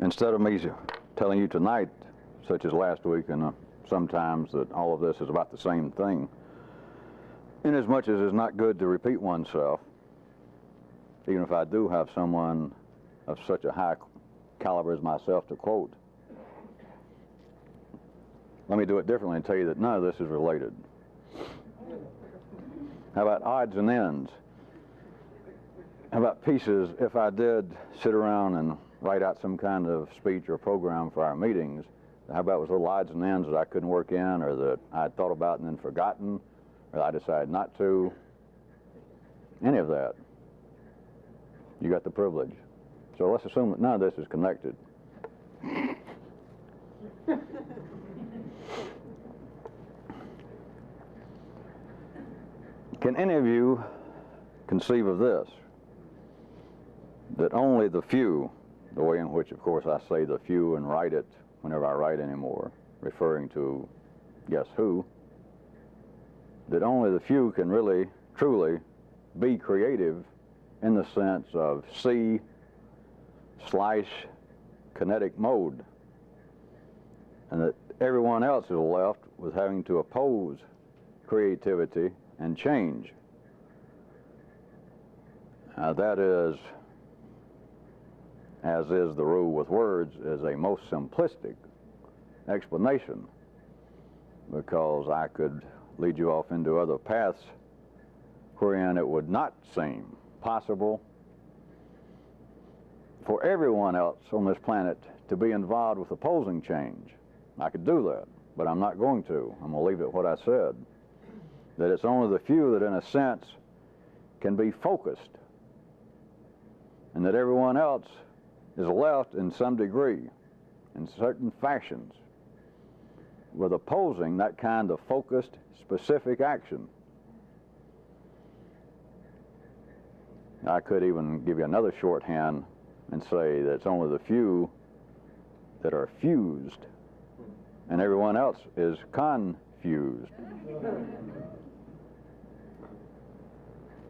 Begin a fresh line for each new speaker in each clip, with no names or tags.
Instead of me telling you tonight, such as last week and sometimes, that all of this is about the same thing, inasmuch as it's not good to repeat oneself, even if I do have someone of such a high caliber as myself to quote, let me do it differently and tell you that none of this is related. How about odds and ends? How about pieces? If I did sit around and write out some kind of speech or program for our meetings, how about with little odds and ends that I couldn't work in, or that I had thought about and then forgotten, or I decided not to? Any of that. You got the privilege. So let's assume that none of this is connected. Can any of you conceive of this? That only the few, the way in which, of course, I say the few and write it whenever I write anymore, referring to guess who, that only the few can really, truly be creative in the sense of C/kinetic mode, and that everyone else is left with having to oppose creativity and change. That is, as is the rule with words, is a most simplistic explanation, because I could lead you off into other paths wherein it would not seem possible for everyone else on this planet to be involved with opposing change. I could do that, but I'm not going to. I'm going to leave it what I said, that it's only the few that in a sense can be focused, and that everyone else is left in some degree, in certain fashions, with opposing that kind of focused, specific action. I could even give you another shorthand and say that it's only the few that are fused, and everyone else is confused.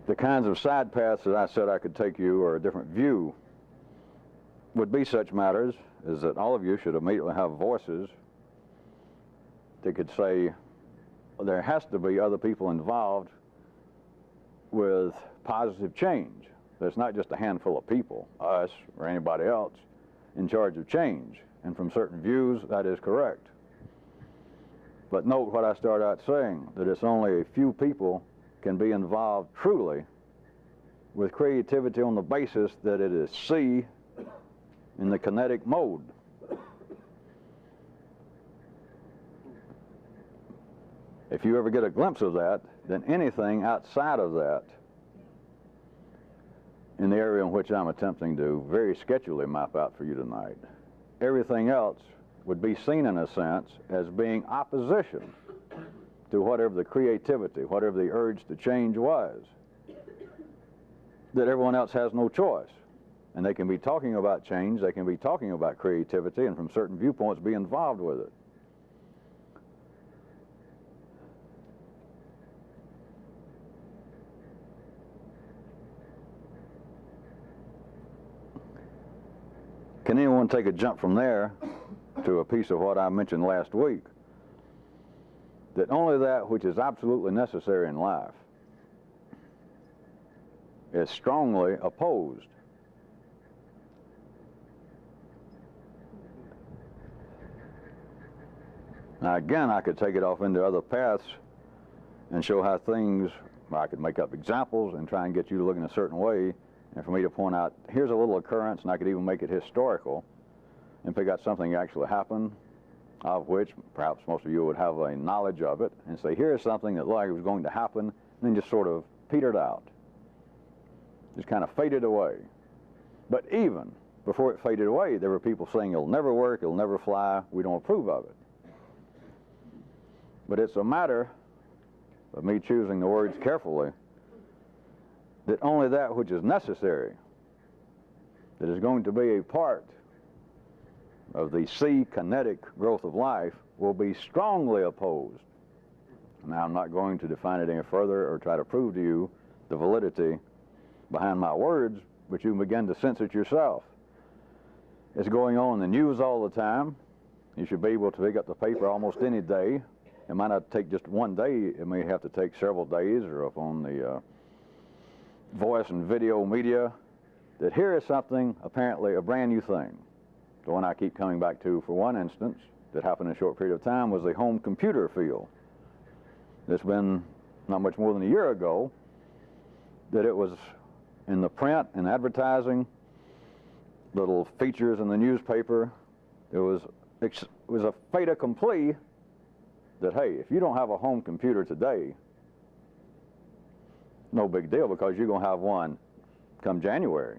The kinds of side paths that I said I could take you, or a different view, would be such matters as that all of you should immediately have voices that could say, well, there has to be other people involved with positive change. There's not just a handful of people, us or anybody else, in charge of change. And from certain views, that is correct. But note what I started out saying, that it's only a few people can be involved truly with creativity on the basis that it is C in the kinetic mode. If you ever get a glimpse of that, then anything outside of that, in the area in which I'm attempting to very sketchily map out for you tonight, everything else would be seen in a sense as being opposition to whatever the creativity, whatever the urge to change was. That everyone else has no choice. And they can be talking about change, they can be talking about creativity, and from certain viewpoints be involved with it. Can anyone take a jump from there to a piece of what I mentioned last week? That only that which is absolutely necessary in life is strongly opposed. Now again, I could take it off into other paths and show how things, I could make up examples and try and get you to look in a certain way, and for me to point out, here's a little occurrence, and I could even make it historical and pick out something that actually happened, of which perhaps most of you would have a knowledge of it, and say, here's something that looked like it was going to happen, and then just sort of petered out. Just kind of faded away. But even before it faded away, there were people saying it'll never work, it'll never fly, we don't approve of it. But it's a matter of me choosing the words carefully, that only that which is necessary, that is going to be a part of the C-kinetic growth of life, will be strongly opposed. Now, I'm not going to define it any further or try to prove to you the validity behind my words, but you can begin to sense it yourself. It's going on in the news all the time. You should be able to pick up the paper almost any day. It might not take just one day. It may have to take several days, or up on the voice and video media, that here is something, apparently a brand new thing. The one I keep coming back to, for one instance, that happened in a short period of time, was the home computer field. It's been not much more than a year ago that it was in the print and advertising, little features in the newspaper. It was a fait accompli that, hey, if you don't have a home computer today, no big deal, because you're going to have one come January.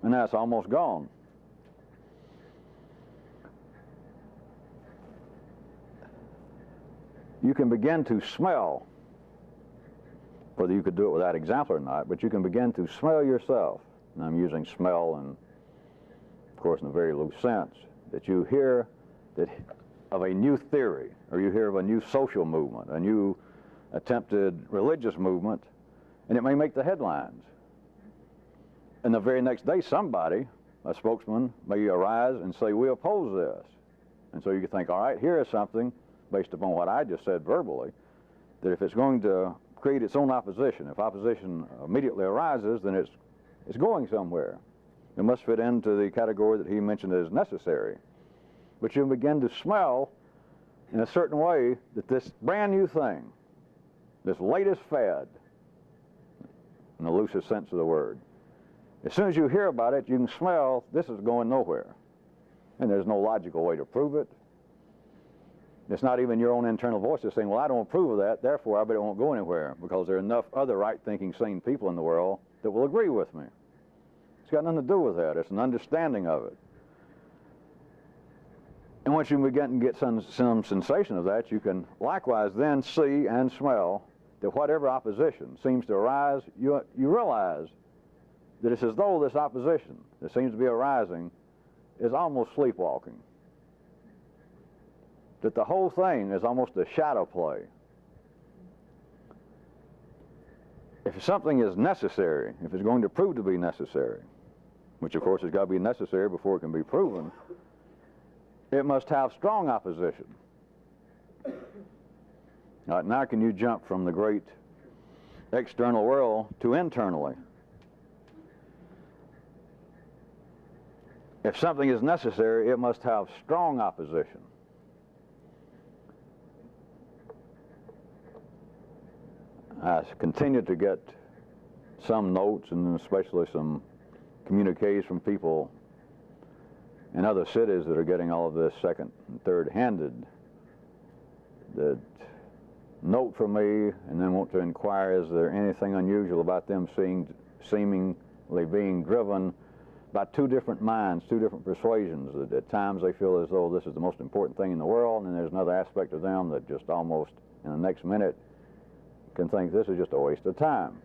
And that's almost gone. You can begin to smell, whether you could do it without example or not, but you can begin to smell yourself. And I'm using smell, and of course in a very loose sense, that you hear that of a new theory, or you hear of a new social movement, a new attempted religious movement, and it may make the headlines. And the very next day, somebody, a spokesman, may arise and say, we oppose this. And so you can think, all right, here is something, based upon what I just said verbally, that if it's going to create its own opposition, if opposition immediately arises, then it's going somewhere. It must fit into the category that he mentioned as necessary. But you begin to smell in a certain way that this brand new thing, this latest fad, in the loosest sense of the word, as soon as you hear about it, you can smell this is going nowhere. And there's no logical way to prove it. It's not even your own internal voice that's saying, well, I don't approve of that, therefore I bet it won't go anywhere, because there are enough other right-thinking, sane people in the world that will agree with me. It's got nothing to do with that. It's an understanding of it. And once you begin to get some sensation of that, you can likewise then see and smell that whatever opposition seems to arise, you realize that it's as though this opposition that seems to be arising is almost sleepwalking. That the whole thing is almost a shadow play. If something is necessary, if it's going to prove to be necessary, which of course has got to be necessary before it can be proven, it must have strong opposition. Now can you jump from the great external world to internally? If something is necessary, it must have strong opposition. I continue to get some notes, and especially some communiques from people in other cities that are getting all of this second and third handed, that note from me and then want to inquire, is there anything unusual about them seemingly being driven by two different minds, two different persuasions, that at times they feel as though this is the most important thing in the world, and there's another aspect of them that just almost in the next minute can think this is just a waste of time.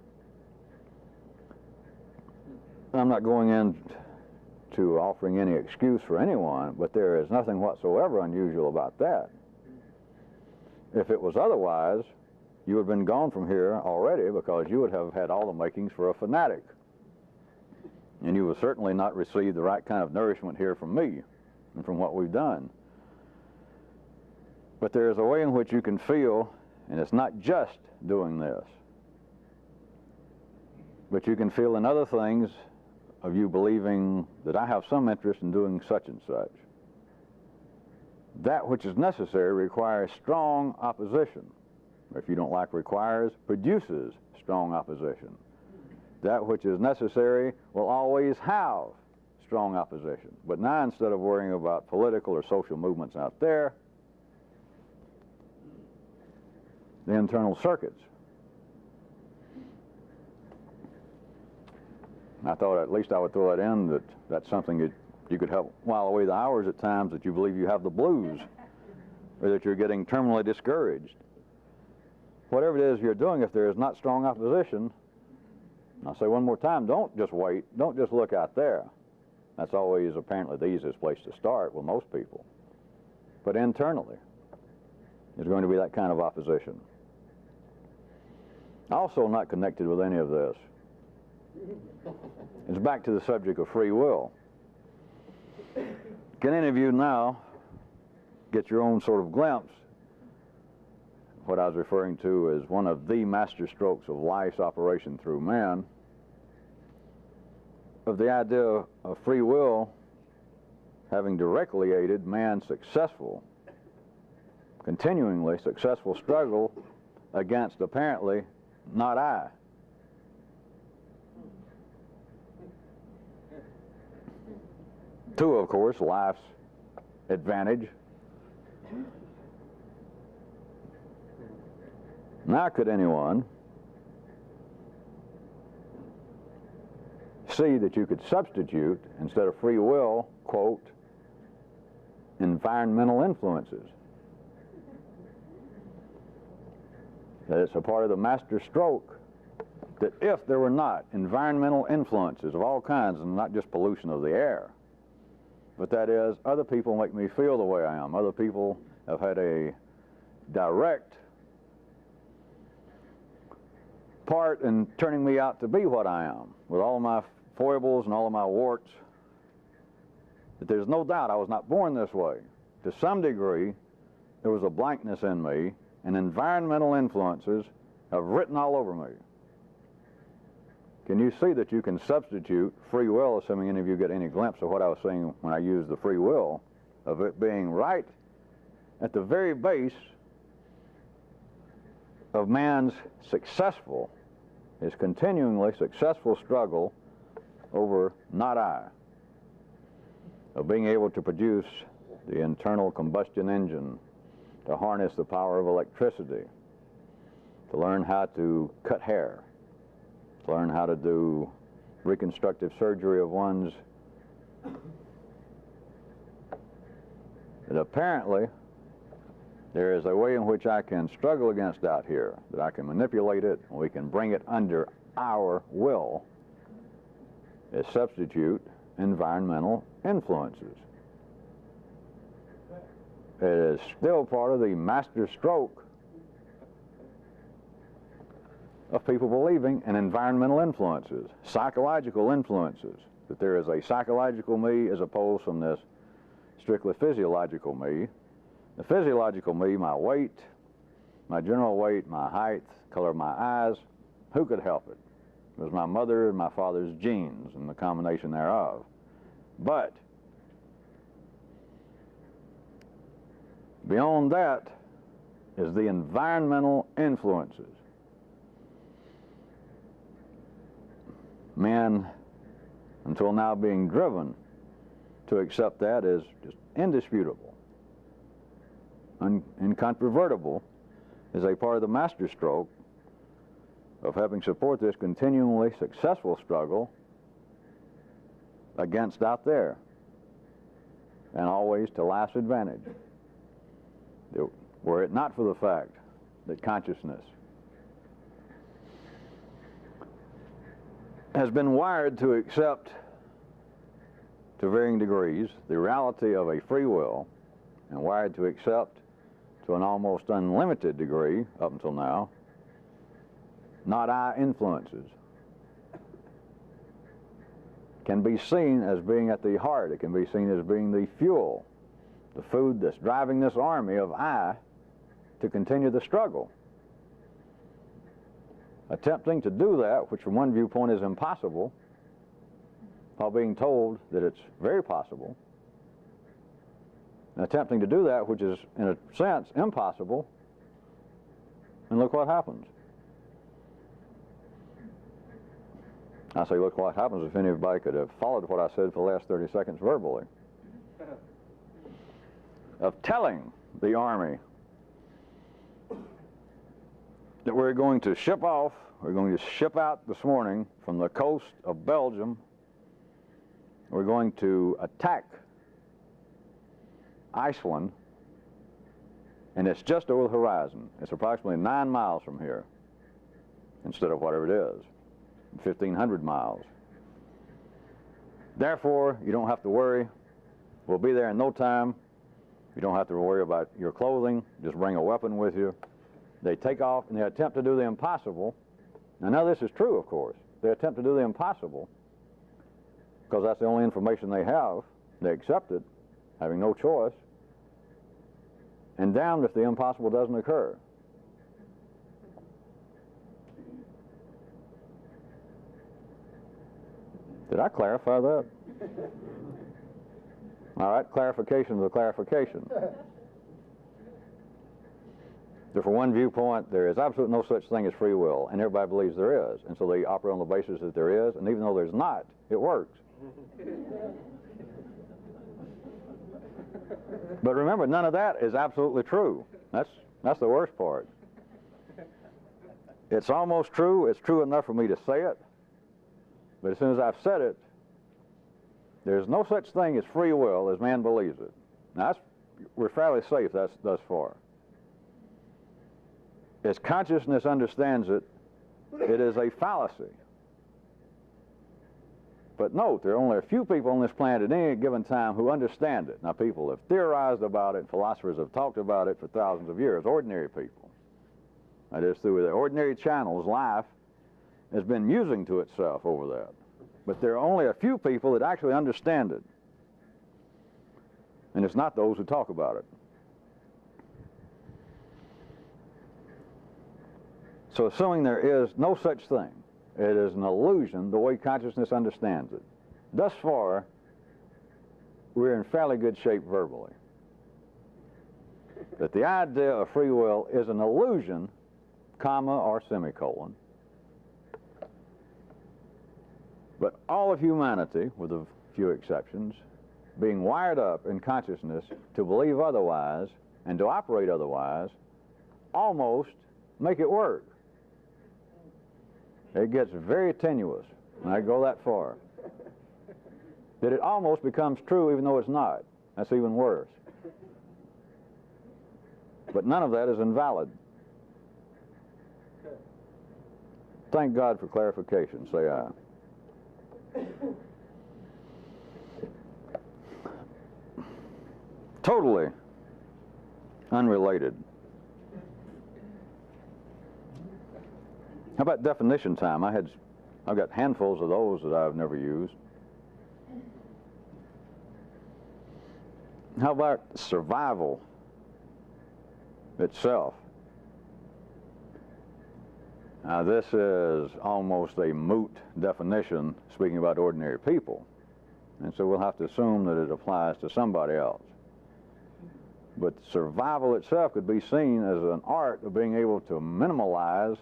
I'm not going into offering any excuse for anyone, but there is nothing whatsoever unusual about that. If it was otherwise, you would have been gone from here already, because you would have had all the makings for a fanatic. And you would certainly not receive the right kind of nourishment here from me and from what we've done. But there is a way in which you can feel, and it's not just doing this, but you can feel in other things of you believing that I have some interest in doing such and such. That which is necessary requires strong opposition. If you don't like requires, produces strong opposition. That which is necessary will always have strong opposition. But now, instead of worrying about political or social movements out there, the internal circuits. I thought at least I would throw that in, that that's something that you could help while away the hours at times that you believe you have the blues, or that you're getting terminally discouraged. Whatever it is you're doing, if there is not strong opposition, I'll say one more time, don't just wait, don't just look out there. That's always apparently the easiest place to start with most people. But internally, there's going to be that kind of opposition. Also not connected with any of this, it's back to the subject of free will. Can any of you now get your own sort of glimpse? What I was referring to as one of the master strokes of life's operation through man, of the idea of free will having directly aided man's successful, continuingly successful struggle against apparently not I. To, of course, life's advantage. Now, could anyone see that you could substitute, instead of free will, quote, environmental influences? That it's a part of the master stroke that if there were not environmental influences of all kinds, and not just pollution of the air, but that is, other people make me feel the way I am. Other people have had a direct part in turning me out to be what I am, with all of my foibles and all of my warts, that there's no doubt I was not born this way. To some degree, there was a blankness in me, and environmental influences have written all over me. Can you see that you can substitute free will, assuming any of you get any glimpse of what I was saying when I used the free will, of it being right at the very base of man's successful, his continuingly successful struggle over not I, of being able to produce the internal combustion engine, to harness the power of electricity, to learn how to cut hair, to learn how to do reconstructive surgery of one's, that apparently there is a way in which I can struggle against out here, that I can manipulate it, and we can bring it under our will, is substitute environmental influences. It is still part of the master stroke of people believing in environmental influences, psychological influences, that there is a psychological me as opposed from this strictly physiological me. The physiological me, my weight, my general weight, my height, color of my eyes, who could help it? It was my mother and my father's genes and the combination thereof. But beyond that is the environmental influences. Men, until now, being driven to accept that as just indisputable, incontrovertible, as a part of the master stroke of having support this continually successful struggle against out there, and always to life's advantage. Were it not for the fact that consciousness has been wired to accept, to varying degrees, the reality of a free will, and wired to accept to an almost unlimited degree, up until now, not I influences, can be seen as being at the heart. It can be seen as being the fuel, the food that's driving this army of I to continue the struggle. Attempting to do that, which from one viewpoint is impossible, while being told that it's very possible, and attempting to do that, which is in a sense impossible, and look what happens. I say look what happens if anybody could have followed what I said for the last 30 seconds verbally, of telling the army that we're going to ship off, we're going to ship out this morning from the coast of Belgium. We're going to attack Iceland, and it's just over the horizon. It's approximately 9 miles from here, instead of whatever it is, 1,500 miles. Therefore, you don't have to worry. We'll be there in no time. You don't have to worry about your clothing. Just bring a weapon with you. They take off and they attempt to do the impossible. Now this is true, of course. They attempt to do the impossible because that's the only information they have. They accept it, having no choice, and damned if the impossible doesn't occur. Did I clarify that? All right, clarification is a clarification. For one viewpoint, there is absolutely no such thing as free will, and everybody believes there is. And so they operate on the basis that there is, and even though there's not, it works. But remember, none of that is absolutely true. That's the worst part. It's almost true. It's true enough for me to say it. But as soon as I've said it, there's no such thing as free will as man believes it. Now, we're fairly safe thus far. As consciousness understands it, it is a fallacy. But note, there are only a few people on this planet at any given time who understand it. Now, people have theorized about it, philosophers have talked about it for thousands of years, ordinary people. That is, through the ordinary channels, life has been musing to itself over that. But there are only a few people that actually understand it. And it's not those who talk about it. So assuming there is no such thing, it is an illusion the way consciousness understands it. Thus far, we're in fairly good shape verbally. That the idea of free will is an illusion, comma or semicolon. But all of humanity, with a few exceptions, being wired up in consciousness to believe otherwise and to operate otherwise, almost make it work. It gets very tenuous, and I go that far. That it almost becomes true even though it's not. That's even worse. But none of that is invalid. Thank God for clarification, say I. Totally unrelated. How about definition time? I've got handfuls of those that I've never used. How about survival itself? Now, this is almost a moot definition, speaking about ordinary people. And so we'll have to assume that it applies to somebody else. But survival itself could be seen as an art of being able to minimalize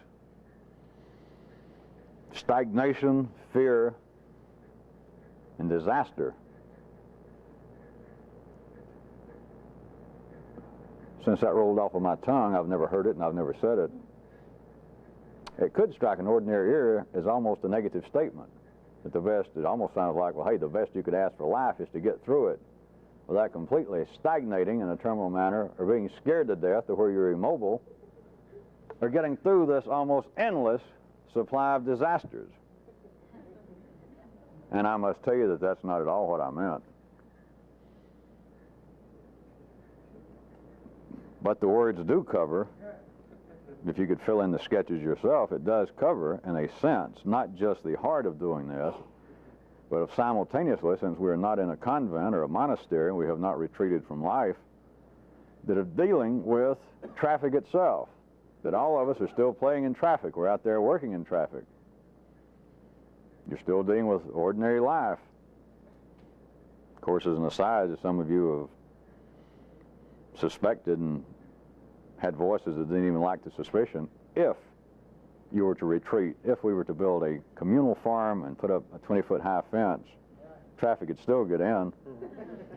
stagnation, fear, and disaster. Since that rolled off of my tongue, I've never heard it and I've never said it. It could strike an ordinary ear as almost a negative statement. That the best, it almost sounds like, well, hey, the best you could ask for life is to get through it without completely stagnating in a terminal manner or being scared to death to where you're immobile or getting through this almost endless supply of disasters. And I must tell you that that's not at all what I meant. But the words do cover, if you could fill in the sketches yourself, it does cover, in a sense, not just the heart of doing this, but of simultaneously, since we're not in a convent or a monastery and we have not retreated from life, that of dealing with traffic itself. That all of us are still playing in traffic. We're out there working in traffic. You're still dealing with ordinary life. Of course, as an aside, as some of you have suspected and had voices that didn't even like the suspicion, if you were to retreat, if we were to build a communal farm and put up a 20-foot high fence, traffic would still get in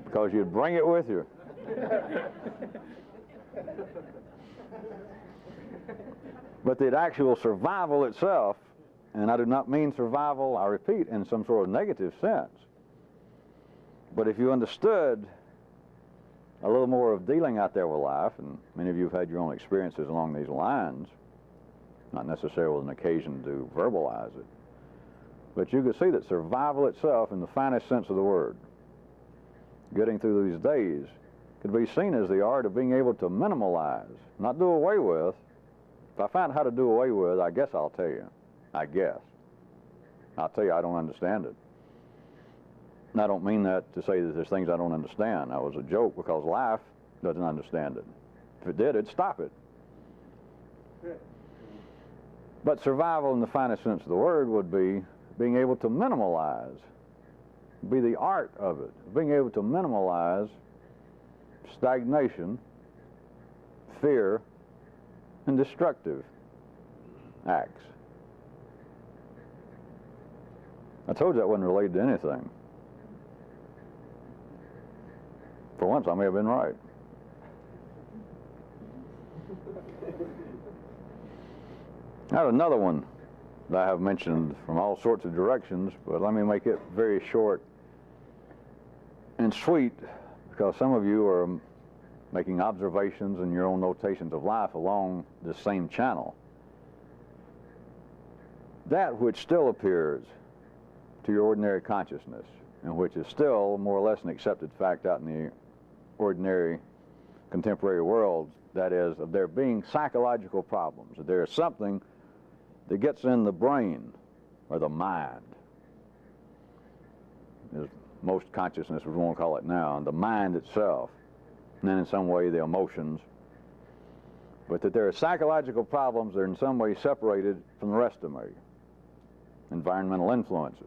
because you'd bring it with you. But the actual survival itself, and I do not mean survival, I repeat, in some sort of negative sense, but if you understood a little more of dealing out there with life, and many of you have had your own experiences along these lines, not necessarily with an occasion to verbalize it, but you could see that survival itself, in the finest sense of the word, getting through these days, could be seen as the art of being able to minimalize, not do away with. If I find out how to do away with, I guess I'll tell you. I guess. I'll tell you I don't understand it. And I don't mean that to say that there's things I don't understand. That was a joke because life doesn't understand it. If it did, it'd stop it. But survival in the finest sense of the word would be being able to minimalize, be the art of it, being able to minimalize stagnation, fear, and destructive acts. I told you that wasn't related to anything. For once, I may have been right. I have another one that I have mentioned from all sorts of directions, but let me make it very short and sweet, because some of you are making observations and your own notations of life along the same channel. That which still appears to your ordinary consciousness, and which is still more or less an accepted fact out in the ordinary contemporary world, that is, of there being psychological problems, that there is something that gets in the brain or the mind, as most consciousness would want to call it now, and the mind itself, and then in some way the emotions, but that there are psychological problems that are in some way separated from the rest of me, environmental influences.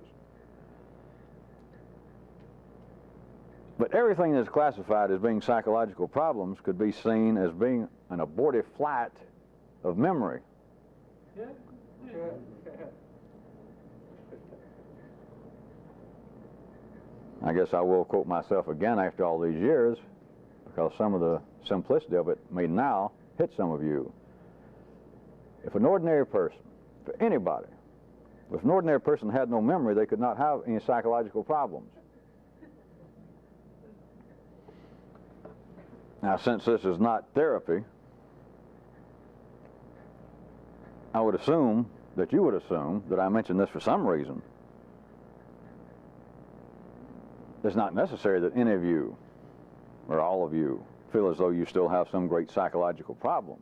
But everything that's classified as being psychological problems could be seen as being an abortive flight of memory. I guess I will quote myself again after all these years, because some of the simplicity of it may now hit some of you. If an ordinary person, for anybody, if an ordinary person had no memory, they could not have any psychological problems. Now, since this is not therapy, I would assume that you would assume that I mentioned this for some reason. It's not necessary that any of you, or all of you, feel as though you still have some great psychological problem.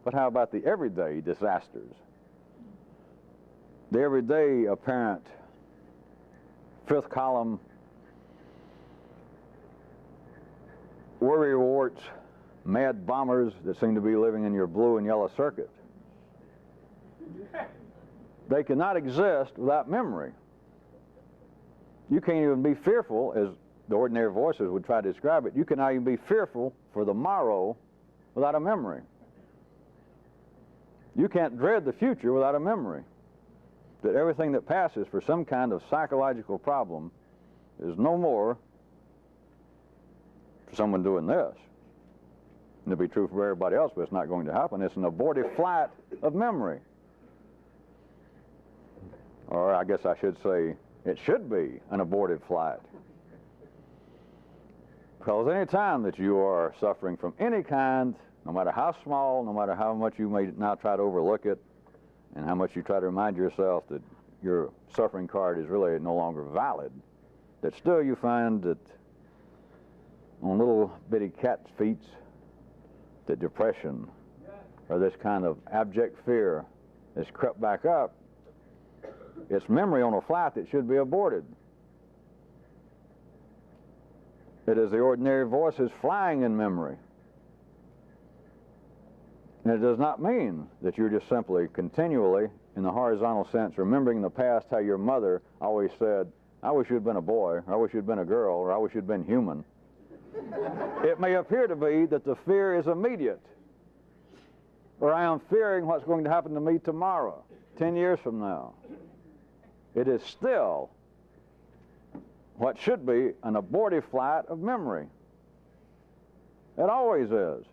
But how about the everyday disasters? The everyday apparent fifth column worry warts, mad bombers that seem to be living in your blue and yellow circuit. They cannot exist without memory. You can't even be fearful, as the ordinary voices would try to describe it. You cannot even be fearful for the morrow without a memory. You can't dread the future without a memory. That everything that passes for some kind of psychological problem is no more for someone doing this. And it'll be true for everybody else, but it's not going to happen. It's an abortive flight of memory. Or I guess I should say, it should be an abortive flight. Because any time that you are suffering from any kind, no matter how small, no matter how much you may now try to overlook it, and how much you try to remind yourself that your suffering card is really no longer valid, that still you find that on little bitty cat's feet, that depression or this kind of abject fear has crept back up. It's memory on a flight that should be aborted. It is the ordinary voices flying in memory. And it does not mean that you're just simply continually, in the horizontal sense, remembering in the past how your mother always said, I wish you'd been a boy, or I wish you'd been a girl, or I wish you'd been human. It may appear to be that the fear is immediate, or I am fearing what's going to happen to me tomorrow, 10 years from now. It is still what should be an abortive flight of memory. It always is.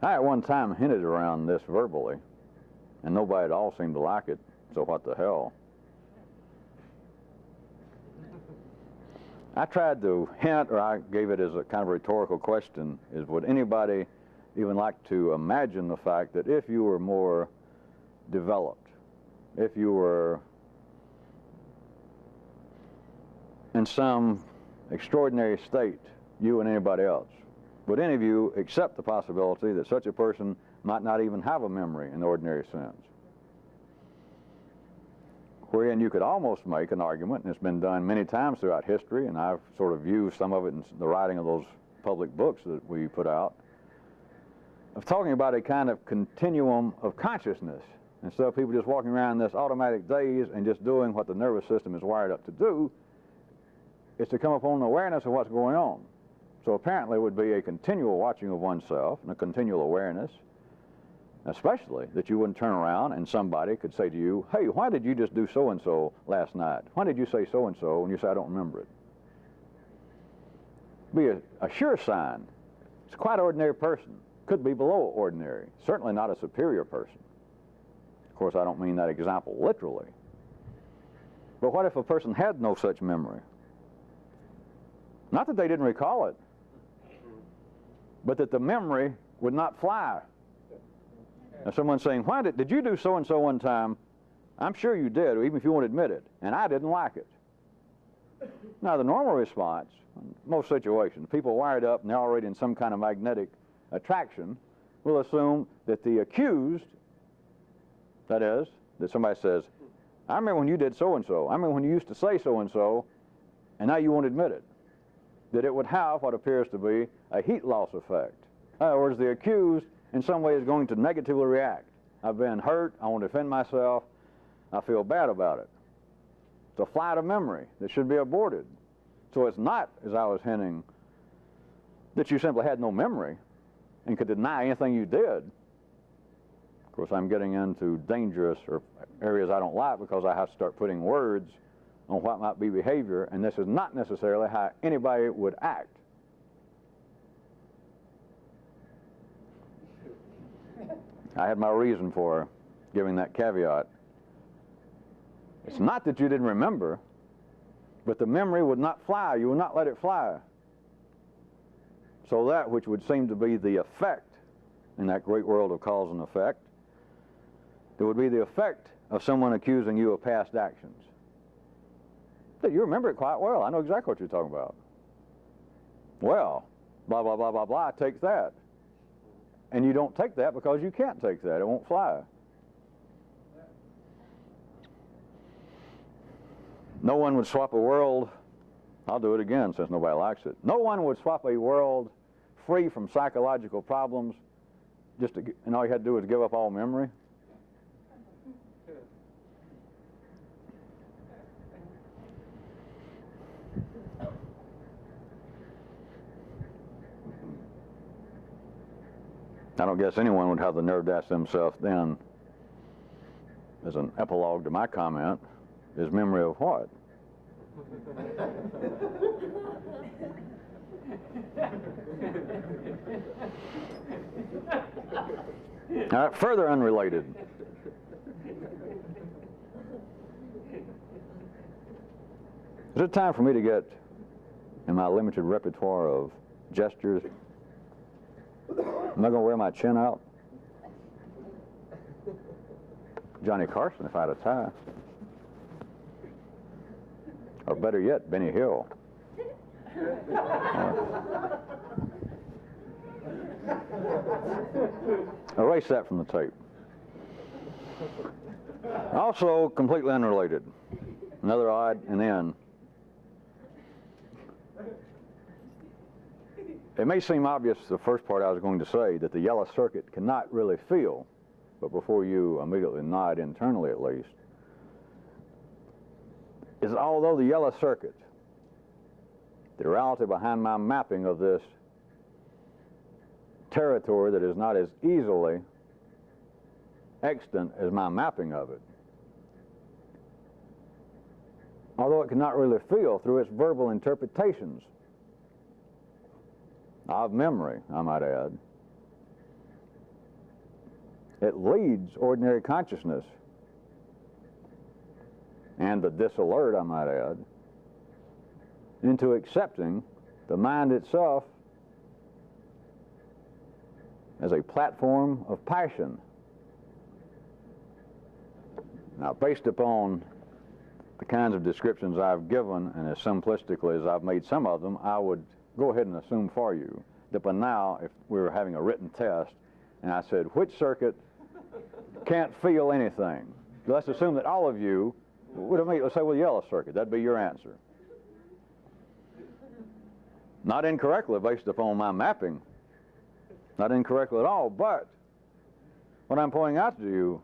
I at one time hinted around this verbally, and nobody at all seemed to like it, so what the hell. I tried to hint, or I gave it as a kind of rhetorical question, is would anybody even like to imagine the fact that if you were more developed, if you were in some extraordinary state, you and anybody else, would any of you accept the possibility that such a person might not even have a memory in the ordinary sense? wherein you could almost make an argument, and it's been done many times throughout history, and I've sort of used some of it in the writing of those public books that we put out, of talking about a kind of continuum of consciousness. Instead of people just walking around in this automatic daze and just doing what the nervous system is wired up to do, is to come upon an awareness of what's going on. So apparently it would be a continual watching of oneself and a continual awareness, especially that you wouldn't turn around and somebody could say to you, hey, why did you just do so-and-so last night? Why did you say so-and-so? And you say, I don't remember it. Be a sure sign. It's quite an ordinary person. Could be below ordinary. Certainly not a superior person. Of course, I don't mean that example literally. But what if a person had no such memory? Not that they didn't recall it, but that the memory would not fly. Now someone's saying, why did you do so-and-so one time? I'm sure you did, even if you won't admit it, and I didn't like it. Now the normal response, in most situations, people wired up and they're already in some kind of magnetic attraction, will assume that the accused, that is, that somebody says, I remember when you did so-and-so, I remember when you used to say so-and-so, and now you won't admit it, that it would have what appears to be a heat loss effect. In other words, the accused in some way is going to negatively react. I've been hurt, I want to defend myself, I feel bad about it. It's a flight of memory that should be aborted. So it's not, as I was hinting, that you simply had no memory and could deny anything you did. Of course, I'm getting into dangerous or areas I don't like because I have to start putting words on what might be behavior, and this is not necessarily how anybody would act. I had my reason for giving that caveat. It's not that you didn't remember, but the memory would not fly. You would not let it fly. So that which would seem to be the effect in that great world of cause and effect, it would be the effect of someone accusing you of past actions. But you remember it quite well. I know exactly what you're talking about. Well, blah, blah, blah, blah, blah, take that. And you don't take that because you can't take that. It won't fly. No one would swap a world. I'll do it again since nobody likes it. No one would swap a world free from psychological problems and all you had to do was give up all memory. I don't guess anyone would have the nerve to ask themselves then, as an epilogue to my comment, is memory of what? All right, further unrelated. Is it time for me to get in my limited repertoire of gestures? Am I going to wear my chin out? Johnny Carson if I had a tie. Or better yet, Benny Hill. Erase that from the tape. Also, completely unrelated. Another odd and end. It may seem obvious, the first part I was going to say, that the yellow circuit cannot really feel, but before you immediately nod internally at least, is although the yellow circuit, the reality behind my mapping of this territory that is not as easily extant as my mapping of it, although it cannot really feel through its verbal interpretations of memory, I might add, it leads ordinary consciousness and the disalert, I might add, into accepting the mind itself as a platform of passion. Now, based upon the kinds of descriptions I've given, and as simplistically as I've made some of them, I would go ahead and assume for you that by now, if we were having a written test, and I said, which circuit can't feel anything? Let's assume that all of you would immediately say, well, yellow circuit. That'd be your answer. Not incorrectly based upon my mapping. Not incorrectly at all, but what I'm pointing out to you,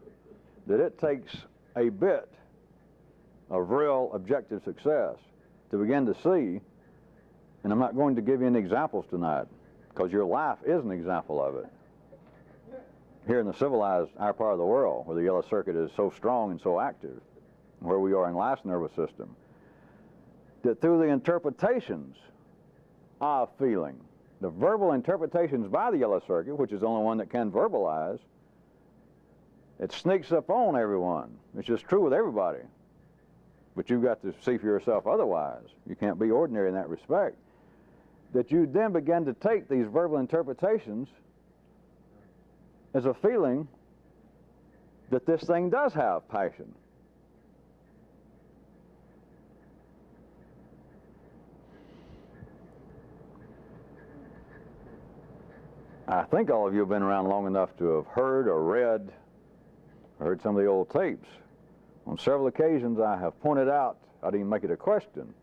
that it takes a bit of real objective success to begin to see, and I'm not going to give you any examples tonight, because your life is an example of it. Here in the civilized, our part of the world, where the yellow circuit is so strong and so active, where we are in last nervous system, that through the interpretations of feeling, the verbal interpretations by the yellow circuit, which is the only one that can verbalize, it sneaks up on everyone. It's just true with everybody. But you've got to see for yourself otherwise. You can't be ordinary in that respect. That you then begin to take these verbal interpretations as a feeling that this thing does have passion. I think all of you have been around long enough to have heard or read, heard some of the old tapes. On several occasions I have pointed out, I didn't even make it a question,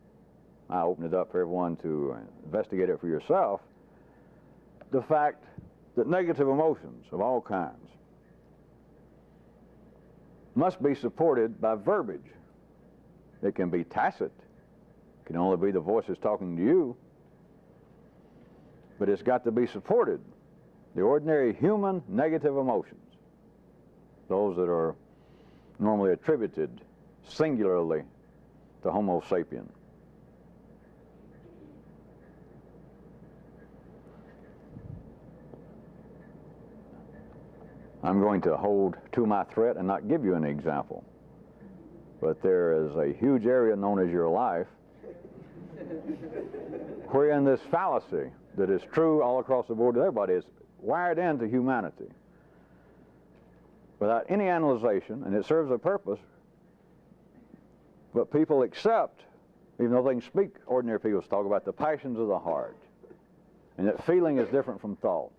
I opened it up for everyone to investigate it for yourself, the fact that negative emotions of all kinds must be supported by verbiage. It can be tacit, it can only be the voices talking to you, but it's got to be supported. The ordinary human negative emotions, those that are normally attributed singularly to Homo sapien. I'm going to hold to my threat and not give you an example, but there is a huge area known as your life wherein this fallacy that is true all across the board to everybody is wired into humanity without any analyzation, and it serves a purpose, but people accept, even though they can speak, ordinary people talk about the passions of the heart, and that feeling is different from thought.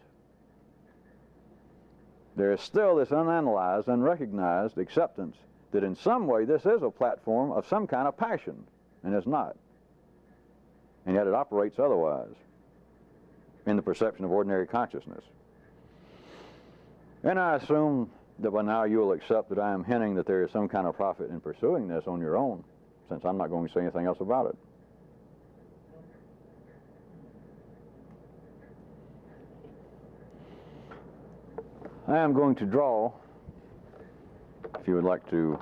There is still this unanalyzed, unrecognized acceptance that in some way this is a platform of some kind of passion, and it's not. And yet it operates otherwise in the perception of ordinary consciousness. And I assume that by now you will accept that I am hinting that there is some kind of profit in pursuing this on your own, since I'm not going to say anything else about it. I am going to draw, if you would like to,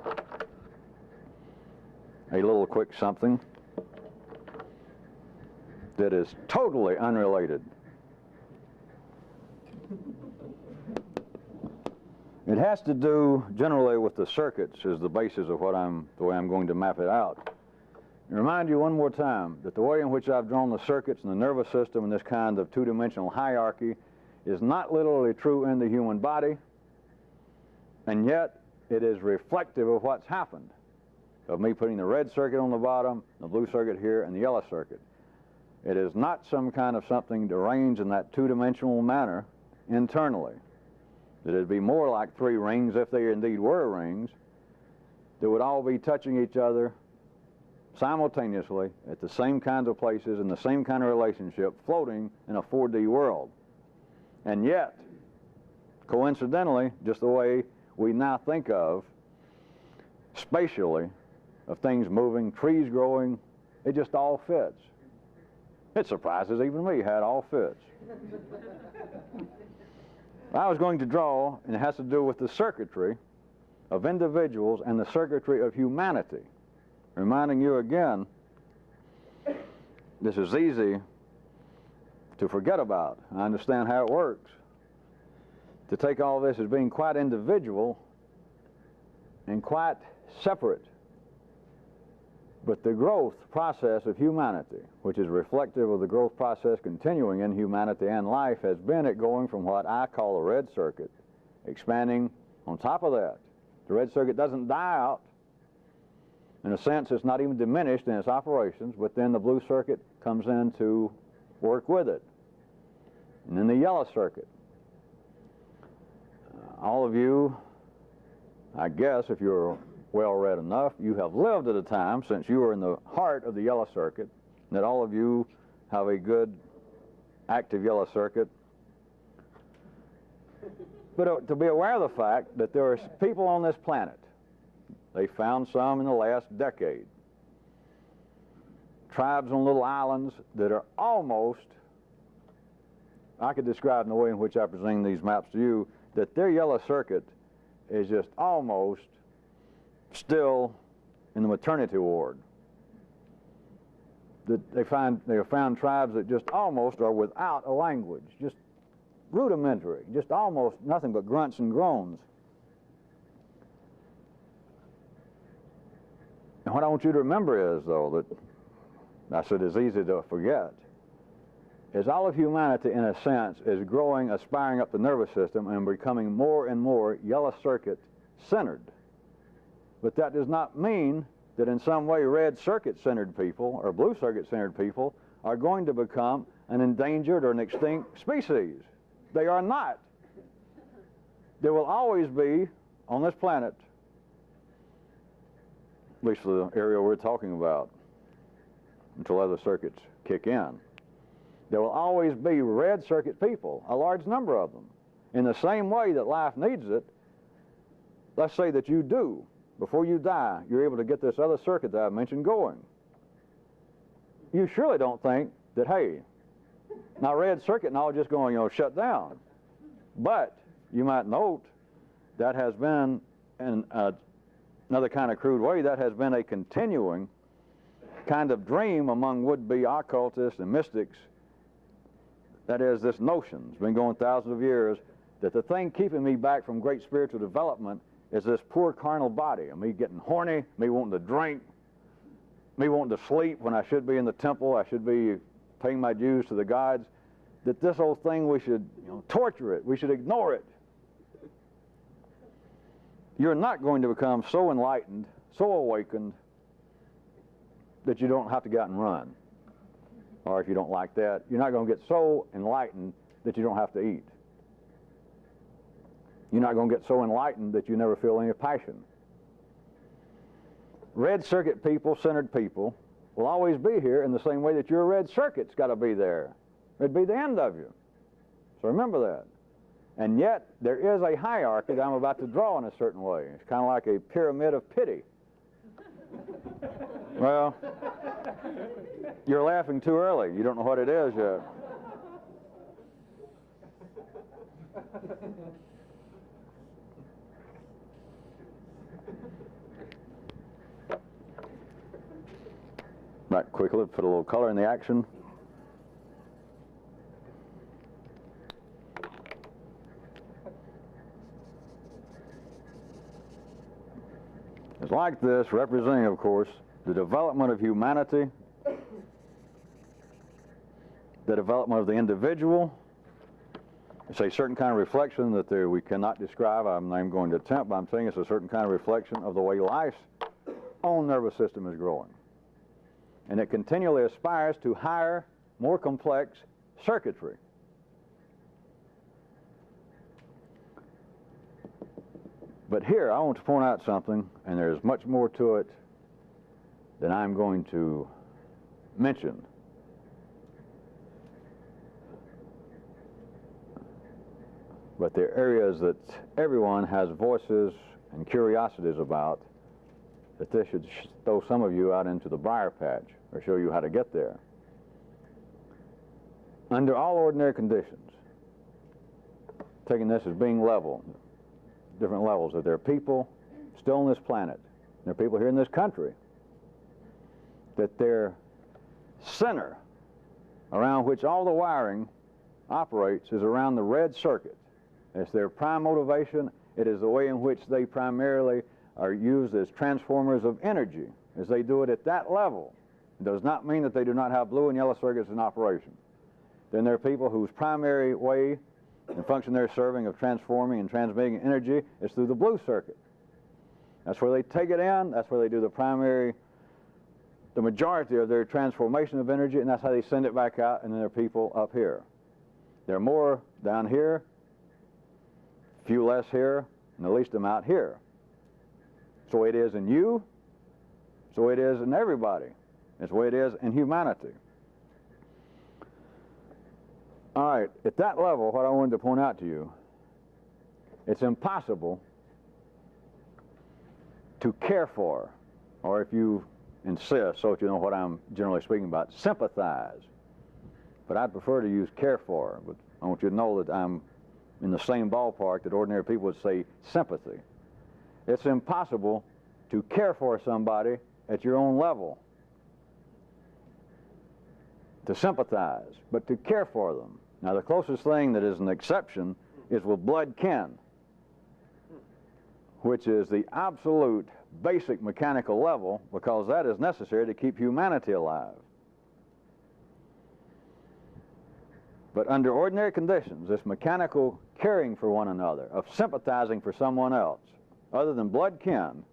a little quick something that is totally unrelated. It has to do generally with the circuits as the basis of the way I'm going to map it out. And remind you one more time that the way in which I've drawn the circuits and the nervous system in this kind of two-dimensional hierarchy is not literally true in the human body, and yet it is reflective of what's happened, of me putting the red circuit on the bottom, the blue circuit here, and the yellow circuit. It is not some kind of something arranged in that two-dimensional manner internally. That it'd be more like three rings, if they indeed were rings, that would all be touching each other simultaneously at the same kinds of places in the same kind of relationship, floating in a 4D world. And yet, coincidentally, just the way we now think of spatially, of things moving, trees growing, it just all fits. It surprises even me how it all fits. I was going to draw, and it has to do with the circuitry of individuals and the circuitry of humanity. Reminding you again, this is easy to forget about. I understand how it works. To take all this as being quite individual and quite separate. But the growth process of humanity, which is reflective of the growth process continuing in humanity and life, has been it going from what I call the red circuit, expanding on top of that. The red circuit doesn't die out. In a sense, it's not even diminished in its operations, but then the blue circuit comes in to work with it. And then the yellow circuit. All of you, I guess, if you're well read enough. You have lived at a time since you were in the heart of the yellow circuit, that all of you have a good active yellow circuit. But to be aware of the fact that there are people on this planet, they found some in the last decade, tribes on little islands that are almost, I could describe in the way in which I present these maps to you, that their yellow circuit is just almost still in the maternity ward. That they have found tribes that just almost are without a language, just rudimentary, just almost nothing but grunts and groans. And what I want you to remember is, though, that I said it's easy to forget, is all of humanity, in a sense, is growing, aspiring up the nervous system and becoming more and more yellow circuit centered. But that does not mean that in some way red circuit centered people or blue circuit centered people are going to become an endangered or an extinct species. They are not. There will always be on this planet, at least for the area we're talking about, until other circuits kick in, there will always be red circuit people, a large number of them. In the same way that life needs it, let's say that you do. Before you die, you're able to get this other circuit that I mentioned going. You surely don't think that, hey, now red circuit and all just going, shut down. But you might note that has been, in another kind of crude way, that has been a continuing kind of dream among would-be occultists and mystics. That is, this notion, it's been going thousands of years, that the thing keeping me back from great spiritual development is this poor carnal body, and me getting horny, me wanting to drink, me wanting to sleep when I should be in the temple, I should be paying my dues to the gods, that this old thing, we should torture it, we should ignore it. You're not going to become so enlightened, so awakened, that you don't have to get out and run. Or if you don't like that, you're not going to get so enlightened that you don't have to eat. You're not going to get so enlightened that you never feel any passion. Red circuit people, centered people, will always be here in the same way that your red circuit's got to be there. It'd be the end of you. So remember that. And yet, there is a hierarchy that I'm about to draw in a certain way. It's kind of like a pyramid of pity. Well, you're laughing too early. You don't know what it is yet. Right, quickly, put a little color in the action. It's like this, representing, of course, the development of humanity, the development of the individual. It's a certain kind of reflection that we cannot describe. I'm not even going to attempt, but I'm saying it's a certain kind of reflection of the way life's own nervous system is growing. And it continually aspires to higher, more complex circuitry. But here, I want to point out something, and there's much more to it than I'm going to mention. But there are areas that everyone has voices and curiosities about, that this should throw some of you out into the briar patch, or show you how to get there. Under all ordinary conditions, taking this as being level, different levels, that there are people still on this planet, there are people here in this country, that their center around which all the wiring operates is around the red circuit. It's their prime motivation. It is the way in which they primarily are used as transformers of energy, as they do it at that level. It does not mean that they do not have blue and yellow circuits in operation. Then there are people whose primary way and function they're serving of transforming and transmitting energy is through the blue circuit. That's where they take it in, that's where they do the majority of their transformation of energy, and that's how they send it back out, and then there are people up here. There are more down here, few less here, and the least amount here. It's the way it is in you. It's the way it is in everybody. It's the way it is in humanity. All right, at that level, what I wanted to point out to you, it's impossible to care for, or if you insist, so that you know what I'm generally speaking about, sympathize. But I'd prefer to use care for, but I want you to know that I'm in the same ballpark that ordinary people would say sympathy. It's impossible to care for somebody at your own level, to sympathize, but to care for them. Now, the closest thing that is an exception is with blood kin, which is the absolute basic mechanical level, because that is necessary to keep humanity alive. But under ordinary conditions, this mechanical caring for one another, of sympathizing for someone else, other than blood kin,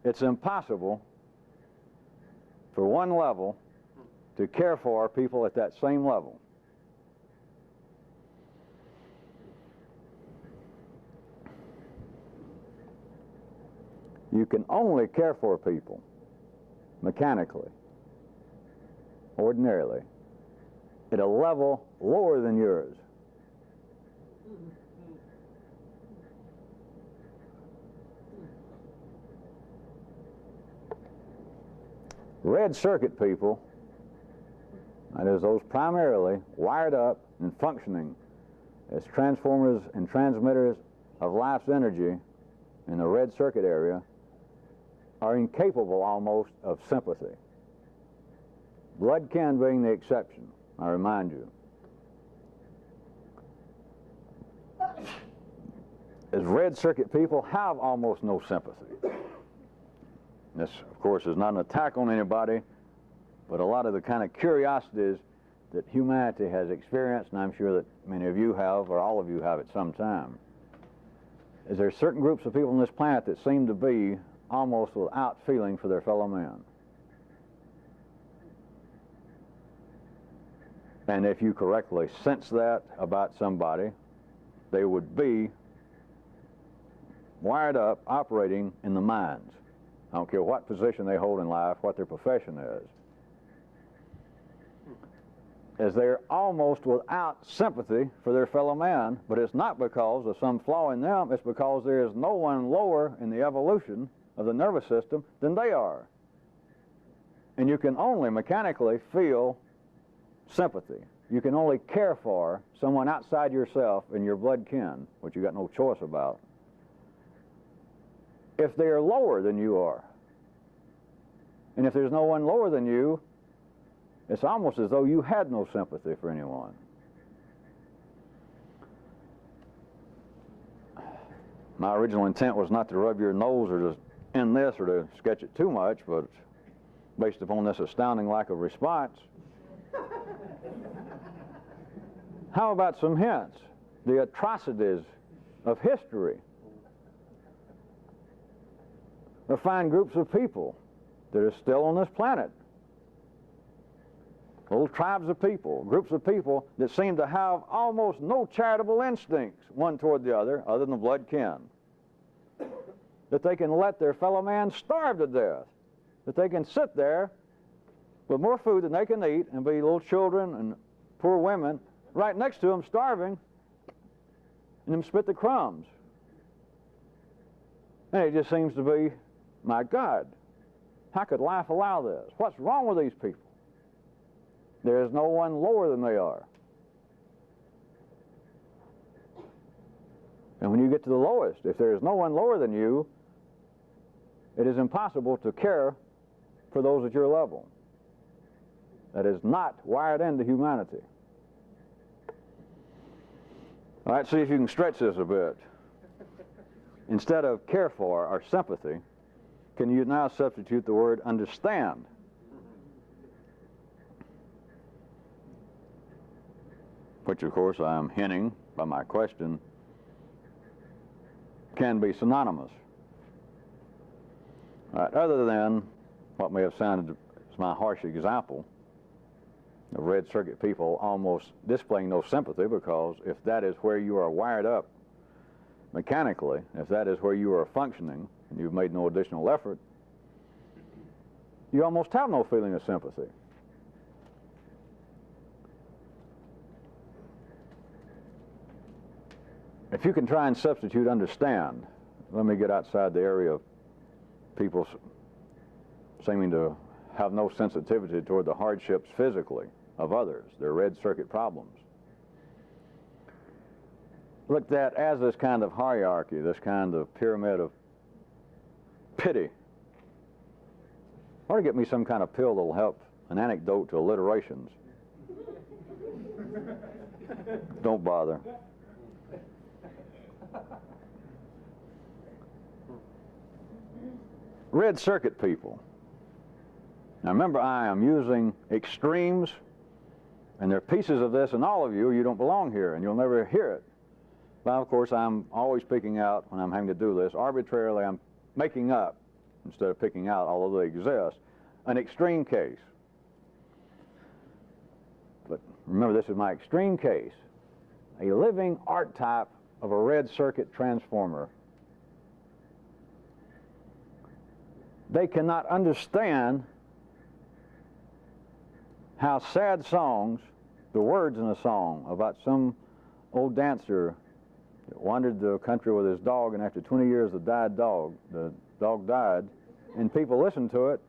it's impossible for one level to care for people at that same level. You can only care for people mechanically, ordinarily, at a level lower than yours. Red circuit people, that is, those primarily wired up and functioning as transformers and transmitters of life's energy in the red circuit area, are incapable almost of sympathy. Blood kin being the exception, I remind you. As red circuit people have almost no sympathy. This, of course, is not an attack on anybody, but a lot of the kind of curiosities that humanity has experienced, and I'm sure that many of you have, or all of you have at some time, is there are certain groups of people on this planet that seem to be almost without feeling for their fellow man. And if you correctly sense that about somebody, they would be wired up, operating in the mines. I don't care what position they hold in life, what their profession is. As they're almost without sympathy for their fellow man, but it's not because of some flaw in them, it's because there is no one lower in the evolution of the nervous system than they are. And you can only mechanically feel sympathy. You can only care for someone outside yourself and your blood kin, which you got no choice about, if they are lower than you are. And if there's no one lower than you, it's almost as though you had no sympathy for anyone. My original intent was not to rub your nose or to end this or to sketch it too much, but based upon this astounding lack of response, how about some hints? The atrocities of history. There find groups of people that are still on this planet. Little tribes of people, groups of people that seem to have almost no charitable instincts one toward the other than blood kin. That they can let their fellow man starve to death. That they can sit there with more food than they can eat and be little children and poor women right next to them starving and them spit the crumbs. And it just seems to be, my God, how could life allow this? What's wrong with these people? There is no one lower than they are. And when you get to the lowest, if there is no one lower than you, it is impossible to care for those at your level. That is not wired into humanity. All right, see if you can stretch this a bit. Instead of care for or sympathy, can you now substitute the word understand? Which, of course, I am hinting by my question, can be synonymous. All right, other than what may have sounded as my harsh example of red circuit people almost displaying no sympathy, because if that is where you are wired up mechanically, if that is where you are functioning, and you've made no additional effort, you almost have no feeling of sympathy. If you can try and substitute understand, let me get outside the area of people seeming to have no sensitivity toward the hardships physically of others, their red circuit problems. Looked at as this kind of hierarchy, this kind of pyramid of pity. Or to get me some kind of pill that'll help, an antidote to alliterations. Don't bother. Red circuit people. Now remember, I am using extremes, and there are pieces of this in all of you. You don't belong here, and you'll never hear it. But of course, I'm always picking out, when I'm having to do this, arbitrarily I'm making up, instead of picking out, although they exist, an extreme case. But remember, this is my extreme case. A living archetype of a red circuit transformer. They cannot understand how sad songs, the words in a song about some old dancer that wandered the country with his dog, and after 20 years the dog died, and people listen to it,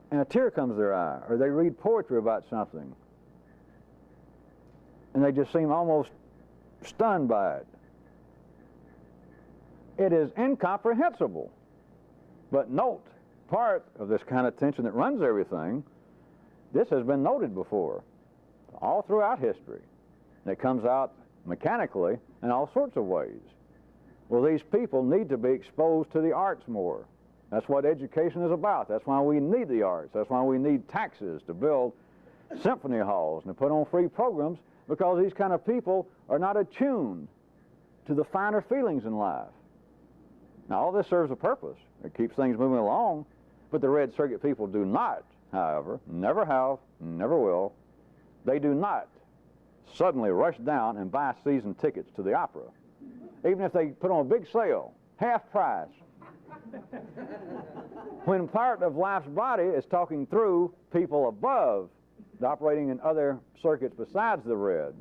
and a tear comes to their eye, or they read poetry about something, and they just seem almost stunned by it. It is incomprehensible. But note, part of this kind of tension that runs everything, this has been noted before, all throughout history. And it comes out mechanically in all sorts of ways. Well, these people need to be exposed to the arts more. That's what education is about. That's why we need the arts. That's why we need taxes to build symphony halls and to put on free programs, because these kind of people are not attuned to the finer feelings in life. Now, all this serves a purpose. It keeps things moving along, but the red circuit people do not, however, never have, never will, they do not suddenly rush down and buy season tickets to the opera, even if they put on a big sale, half price. When part of life's body is talking through people above, operating in other circuits besides the red,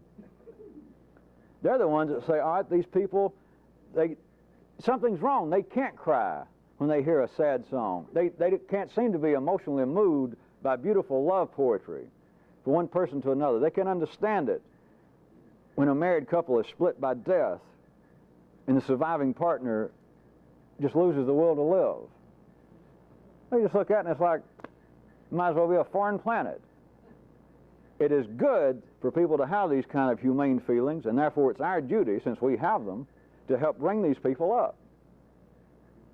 they're the ones that say, all right, these people, something's wrong. They can't cry when they hear a sad song. They can't seem to be emotionally moved by beautiful love poetry from one person to another. They can understand it when a married couple is split by death and the surviving partner just loses the will to live. They just look at it and it's like, might as well be a foreign planet. It is good for people to have these kind of humane feelings, and therefore it's our duty, since we have them, to help bring these people up.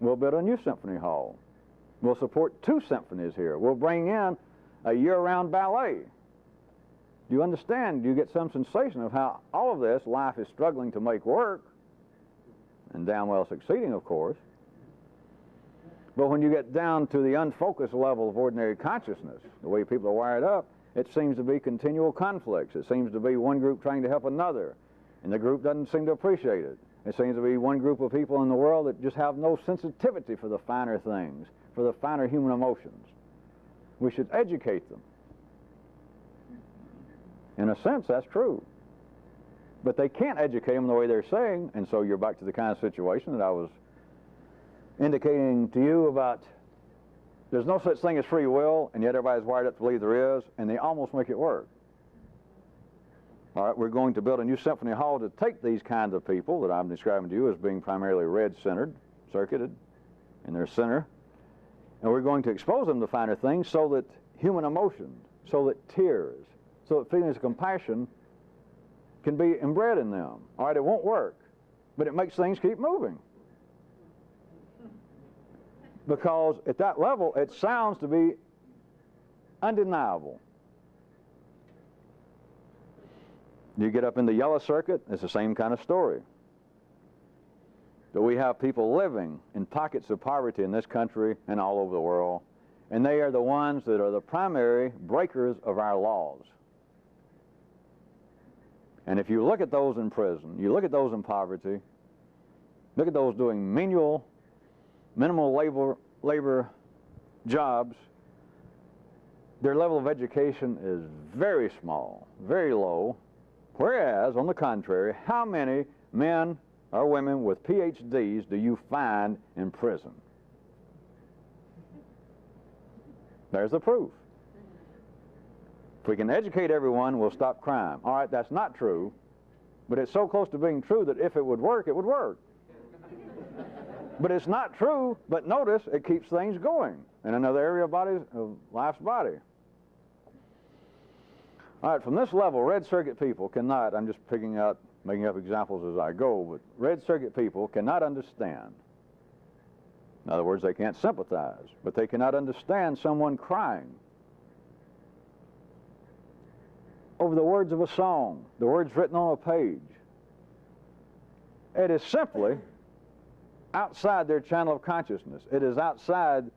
We'll build a new symphony hall. We'll support 2 symphonies here. We'll bring in a year-round ballet. Do you understand? Do you get some sensation of how all of this life is struggling to make work, and damn well succeeding, of course. But when you get down to the unfocused level of ordinary consciousness, the way people are wired up, it seems to be continual conflicts. It seems to be one group trying to help another, and the group doesn't seem to appreciate it. It seems to be one group of people in the world that just have no sensitivity for the finer things, for the finer human emotions. We should educate them. In a sense, that's true. But they can't educate them the way they're saying, and so you're back to the kind of situation that I was indicating to you about. There's no such thing as free will, and yet everybody's wired up to believe there is, and they almost make it work. All right, we're going to build a new symphony hall to take these kinds of people that I'm describing to you as being primarily red-centered, circuited in their center, and we're going to expose them to finer things so that human emotion, so that tears, so that feelings of compassion can be inbred in them. All right, it won't work, but it makes things keep moving. Because at that level, it sounds to be undeniable. You get up in the yellow circuit, it's the same kind of story. That we have people living in pockets of poverty in this country and all over the world, and they are the ones that are the primary breakers of our laws. And if you look at those in prison, you look at those in poverty, look at those doing menial minimal labor jobs, their level of education is very small, very low, whereas, on the contrary, how many men or women with PhDs do you find in prison? There's the proof. If we can educate everyone, we'll stop crime. All right, that's not true, but it's so close to being true that if it would work, it would work. But it's not true, but notice it keeps things going in another area of life's body. All right, from this level, red circuit people cannot, I'm just making up examples as I go, but red circuit people cannot understand. In other words, they can't sympathize, but they cannot understand someone crying over the words of a song, the words written on a page. It is simply outside their channel of consciousness. It is outside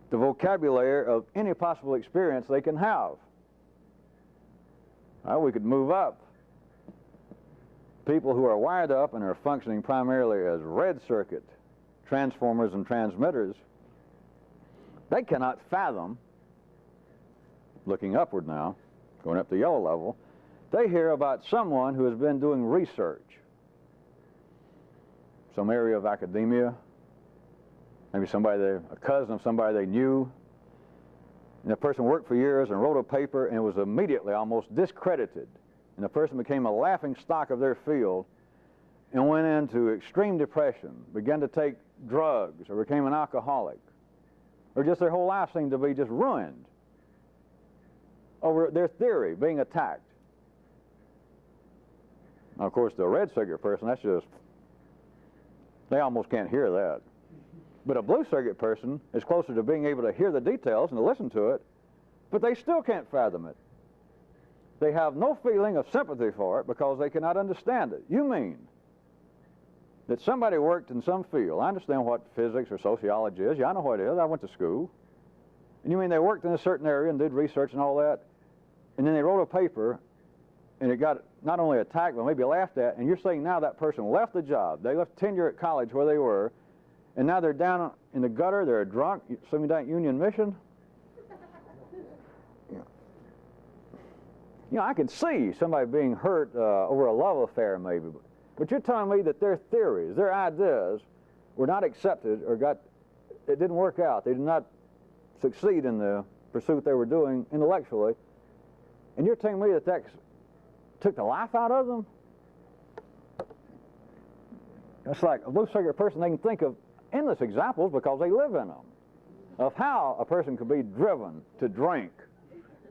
the vocabulary of any possible experience they can have. Well, we could move up. People who are wired up and are functioning primarily as red circuit transformers and transmitters, they cannot fathom, looking upward now, going up the yellow level, they hear about someone who has been doing research, some area of academia, maybe a cousin of somebody they knew, and the person worked for years and wrote a paper and was immediately almost discredited, and the person became a laughing stock of their field and went into extreme depression, began to take drugs, or became an alcoholic, or just their whole life seemed to be just ruined over their theory being attacked. Now, of course, the red circuit person, that's just, they almost can't hear that. But a blue circuit person is closer to being able to hear the details and to listen to it, but they still can't fathom it. They have no feeling of sympathy for it because they cannot understand it. You mean that somebody worked in some field. I understand what physics or sociology is. Yeah, I know what it is. I went to school. And you mean they worked in a certain area and did research and all that, and then they wrote a paper and it got not only attacked but maybe laughed at, and you're saying now that person left the job. They left tenure at college where they were, and now they're down in the gutter, they're drunk, swimming down at Union Mission. You know, I could see somebody being hurt over a love affair maybe, but you're telling me that their theories, their ideas were not accepted or it didn't work out. They did not succeed in the pursuit they were doing intellectually, and you're telling me that that took the life out of them? It's like a blue circuit person, they can think of endless examples because they live in them, of how a person could be driven to drink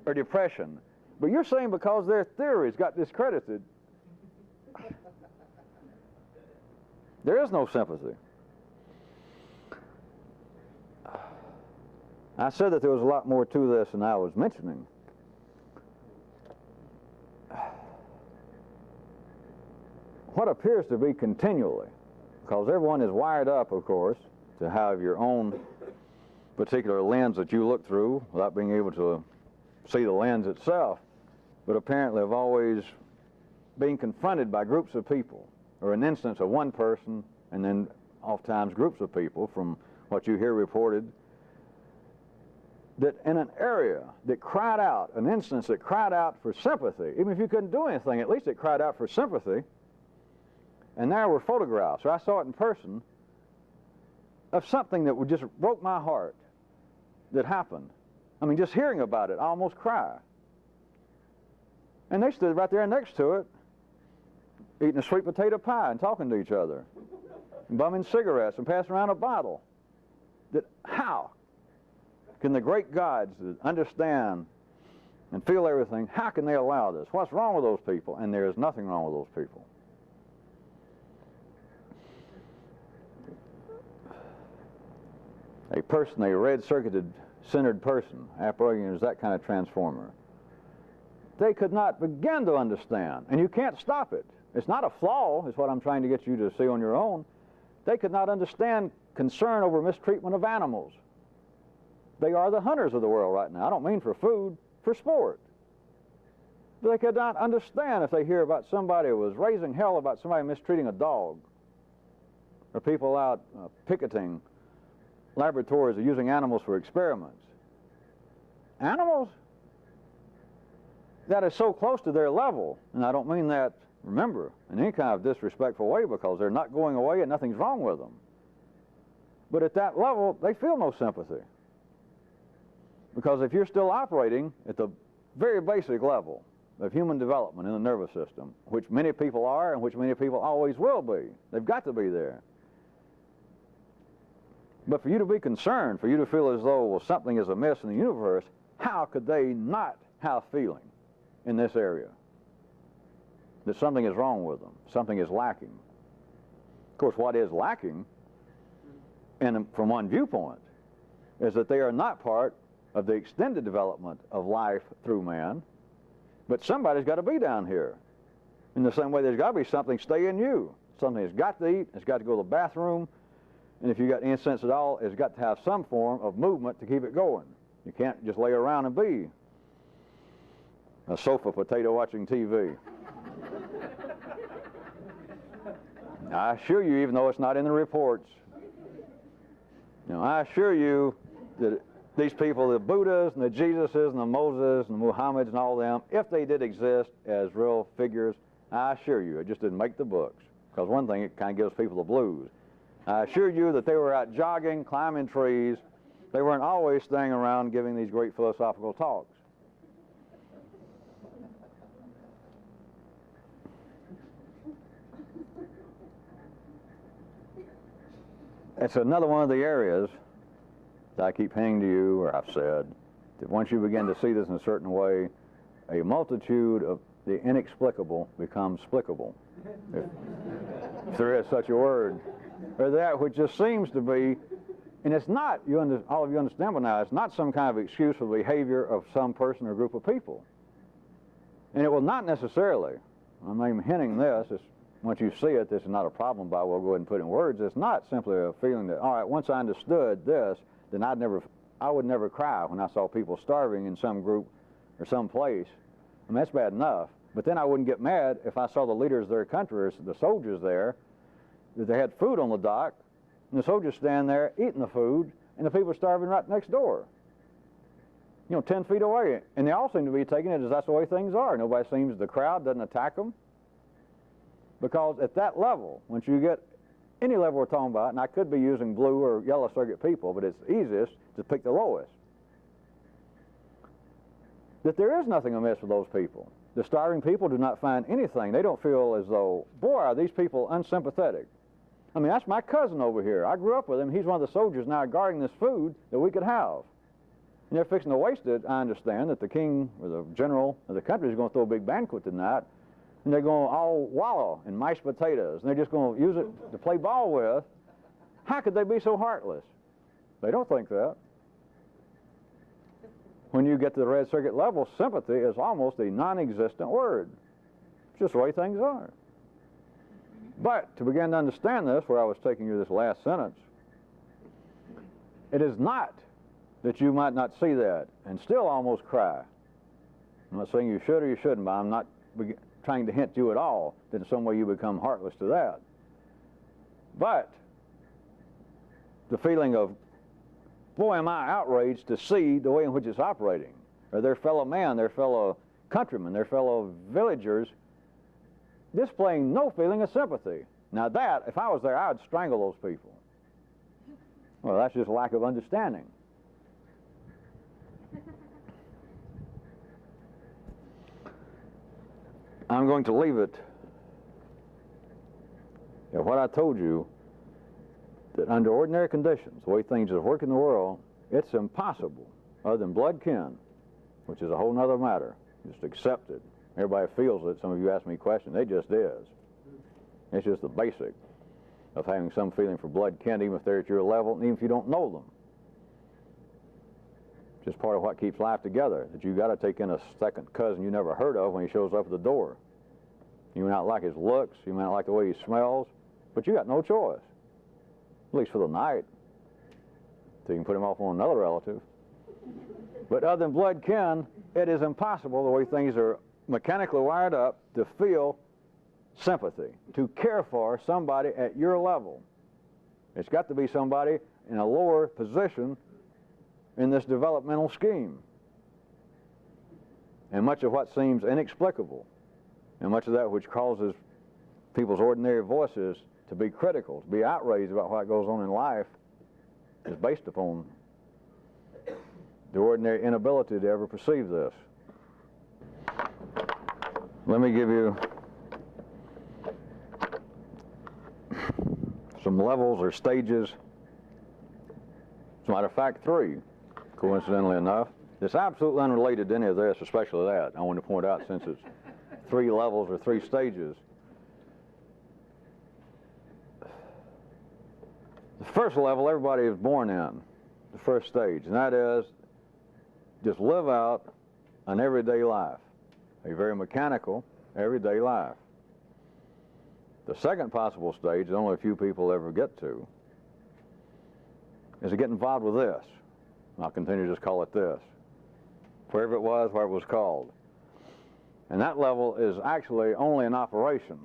or depression. But you're saying because their theories got discredited, there is no sympathy. I said that there was a lot more to this than I was mentioning. What appears to be continually, because everyone is wired up, of course, to have your own particular lens that you look through without being able to see the lens itself, but apparently have always been confronted by groups of people, or an instance of one person, and then oftentimes groups of people, from what you hear reported, that in an area that cried out, an instance that cried out for sympathy, even if you couldn't do anything, at least it cried out for sympathy. And there were photographs, or I saw it in person, of something that just broke my heart that happened. I mean, just hearing about it, I almost cry. And they stood right there next to it, eating a sweet potato pie and talking to each other, and bumming cigarettes and passing around a bottle. That how can the great gods that understand and feel everything, how can they allow this? What's wrong with those people? And there is nothing wrong with those people. A person, a red-circuited, centered person, operating as that kind of transformer, they could not begin to understand, and you can't stop it. It's not a flaw, is what I'm trying to get you to see on your own. They could not understand concern over mistreatment of animals. They are the hunters of the world right now. I don't mean for food, for sport. But they could not understand if they hear about somebody who was raising hell about somebody mistreating a dog. or people out picketing laboratories or using animals for experiments. Animals that are so close to their level, and I don't mean that, remember, in any kind of disrespectful way, because they're not going away and nothing's wrong with them. But at that level, they feel no sympathy. Because if you're still operating at the very basic level of human development in the nervous system, which many people are and which many people always will be, they've got to be there. But for you to be concerned, for you to feel as though, well, something is amiss in the universe, how could they not have feeling in this area? That something is wrong with them, something is lacking. Of course, what is lacking, and from one viewpoint, is that they are not part of the extended development of life through man, but somebody's got to be down here. In the same way, there's got to be something stay in you. Something has got to eat, it's got to go to the bathroom, and if you've got any sense at all, it's got to have some form of movement to keep it going. You can't just lay around and be a sofa potato watching TV. I assure you, even though it's not in the reports, I assure you that these people, the Buddhas and the Jesuses and the Moses and the Muhammads and all them, if they did exist as real figures, I assure you, it just didn't make the books. Because one thing, it kind of gives people the blues. I assure you that they were out jogging, climbing trees. They weren't always staying around giving these great philosophical talks. It's another one of the areas that I keep hinting to you, or I've said, that once you begin to see this in a certain way, a multitude of the inexplicable becomes splicable, if there is such a word, or that which just seems to be, and it's not, all of you understand by now, it's not some kind of excuse for the behavior of some person or group of people. And it will not necessarily, I'm not even hinting this, once you see it, this is not a problem, but I will go ahead and put it in words. It's not simply a feeling that, all right, once I understood this, then I would never cry when I saw people starving in some group or some place. I mean, that's bad enough. But then I wouldn't get mad if I saw the leaders of their country, or the soldiers there, that they had food on the dock, and the soldiers stand there eating the food, and the people are starving right next door. 10 feet away. And they all seem to be taking it as that's the way things are. Nobody seems, the crowd doesn't attack them. Because at that level, once you get any level we're talking about, and I could be using blue or yellow circuit people, but it's easiest to pick the lowest, that there is nothing amiss with those people. The starving people do not find anything. They don't feel as though, boy, are these people unsympathetic. I mean, that's my cousin over here. I grew up with him. He's one of the soldiers now guarding this food that we could have. And they're fixing to waste it. I understand that the king or the general of the country is going to throw a big banquet tonight, and they're going to all wallow in mashed potatoes, and they're just going to use it to play ball with. How could they be so heartless? They don't think that. When you get to the red circuit level, sympathy is almost a non-existent word. It's just the way things are. But to begin to understand this, where I was taking you this last sentence, it is not that you might not see that and still almost cry. I'm not saying you should or you shouldn't, but I'm not trying to hint to you at all that in some way you become heartless to that. But the feeling of, boy, am I outraged to see the way in which it's operating, or their fellow man, their fellow countrymen, their fellow villagers displaying no feeling of sympathy. Now that, if I was there, I would strangle those people. Well, that's just lack of understanding. I'm going to leave it at what I told you, that under ordinary conditions, the way things work in the world, it's impossible, other than blood kin, which is a whole other matter. Just accept it. Everybody feels it. Some of you ask me questions. It just is. It's just the basic of having some feeling for blood kin, even if they're at your level, and even if you don't know them. Just part of what keeps life together, that you got to take in a second cousin you never heard of when he shows up at the door. You may not like his looks, you may not like the way he smells, but you got no choice, at least for the night, so you can put him off on another relative. But other than blood kin, it is impossible, the way things are mechanically wired up, to feel sympathy, to care for somebody at your level. It's got to be somebody in a lower position in this developmental scheme. And much of what seems inexplicable, and much of that which causes people's ordinary voices to be critical, to be outraged about what goes on in life, is based upon the ordinary inability to ever perceive this. Let me give you some levels or stages. As a matter of fact, 3, coincidentally enough. It's absolutely unrelated to any of this, especially that. I want to point out, since it's 3 levels or 3 stages. The first level everybody is born in, the first stage, and that is just live out an everyday life, a very mechanical everyday life. The second possible stage that only a few people ever get to is to get involved with this. I'll continue to just call it this. Wherever it was, where it was called. And that level is actually only an operation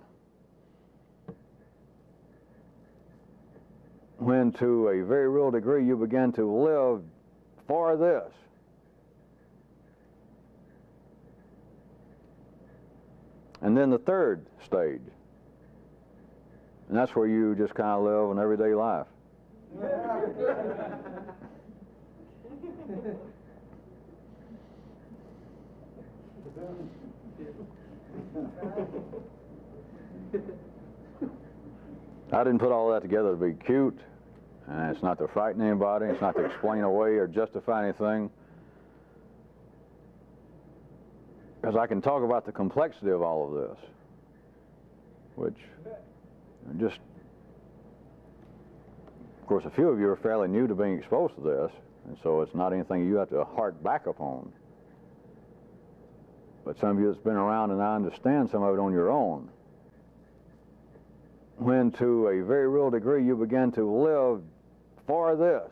when, to a very real degree, you begin to live for this. And then the third stage, and that's where you just kind of live an everyday life. I didn't put all that together to be cute, and it's not to frighten anybody, it's not to explain away or justify anything, because I can talk about the complexity of all of this, which just, of course, a few of you are fairly new to being exposed to this, and so it's not anything you have to hark back upon. But some of you that's been around, and I understand some of it on your own, when, to a very real degree, you begin to live for this.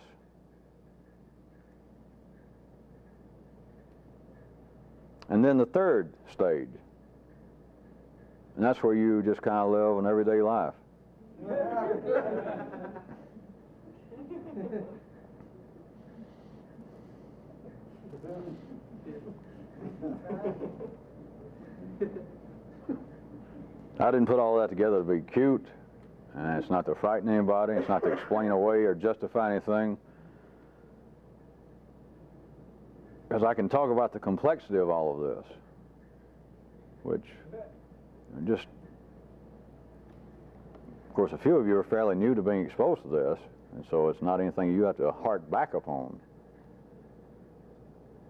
And then the third stage, and that's where you just kind of live an everyday life. I didn't put all that together to be cute, and it's not to frighten anybody, it's not to explain away or justify anything, because I can talk about the complexity of all of this, which just, of course, a few of you are fairly new to being exposed to this, and so it's not anything you have to hark back upon.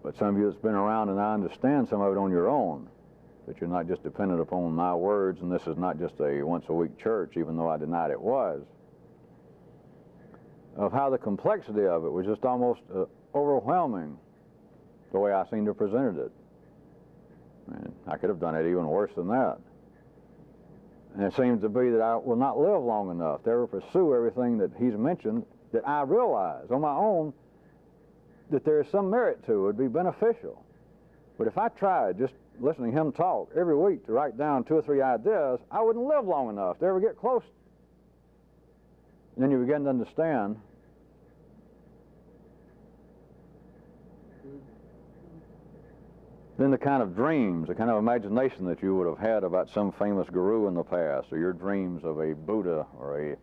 But some of you that's been around, and I understand some of it on your own, that you're not just dependent upon my words, and this is not just a once-a-week church, even though I denied it was, of how the complexity of it was just almost overwhelming, the way I seem to have presented it. And I could have done it even worse than that. And it seems to be that I will not live long enough to ever pursue everything that he's mentioned, that I realize on my own that there is some merit to it, would be beneficial. But if I tried just listening to him talk every week to write down 2 or 3 ideas, I wouldn't live long enough to ever get close. And then you begin to understand then the kind of dreams, the kind of imagination that you would have had about some famous guru in the past, or your dreams of a Buddha or a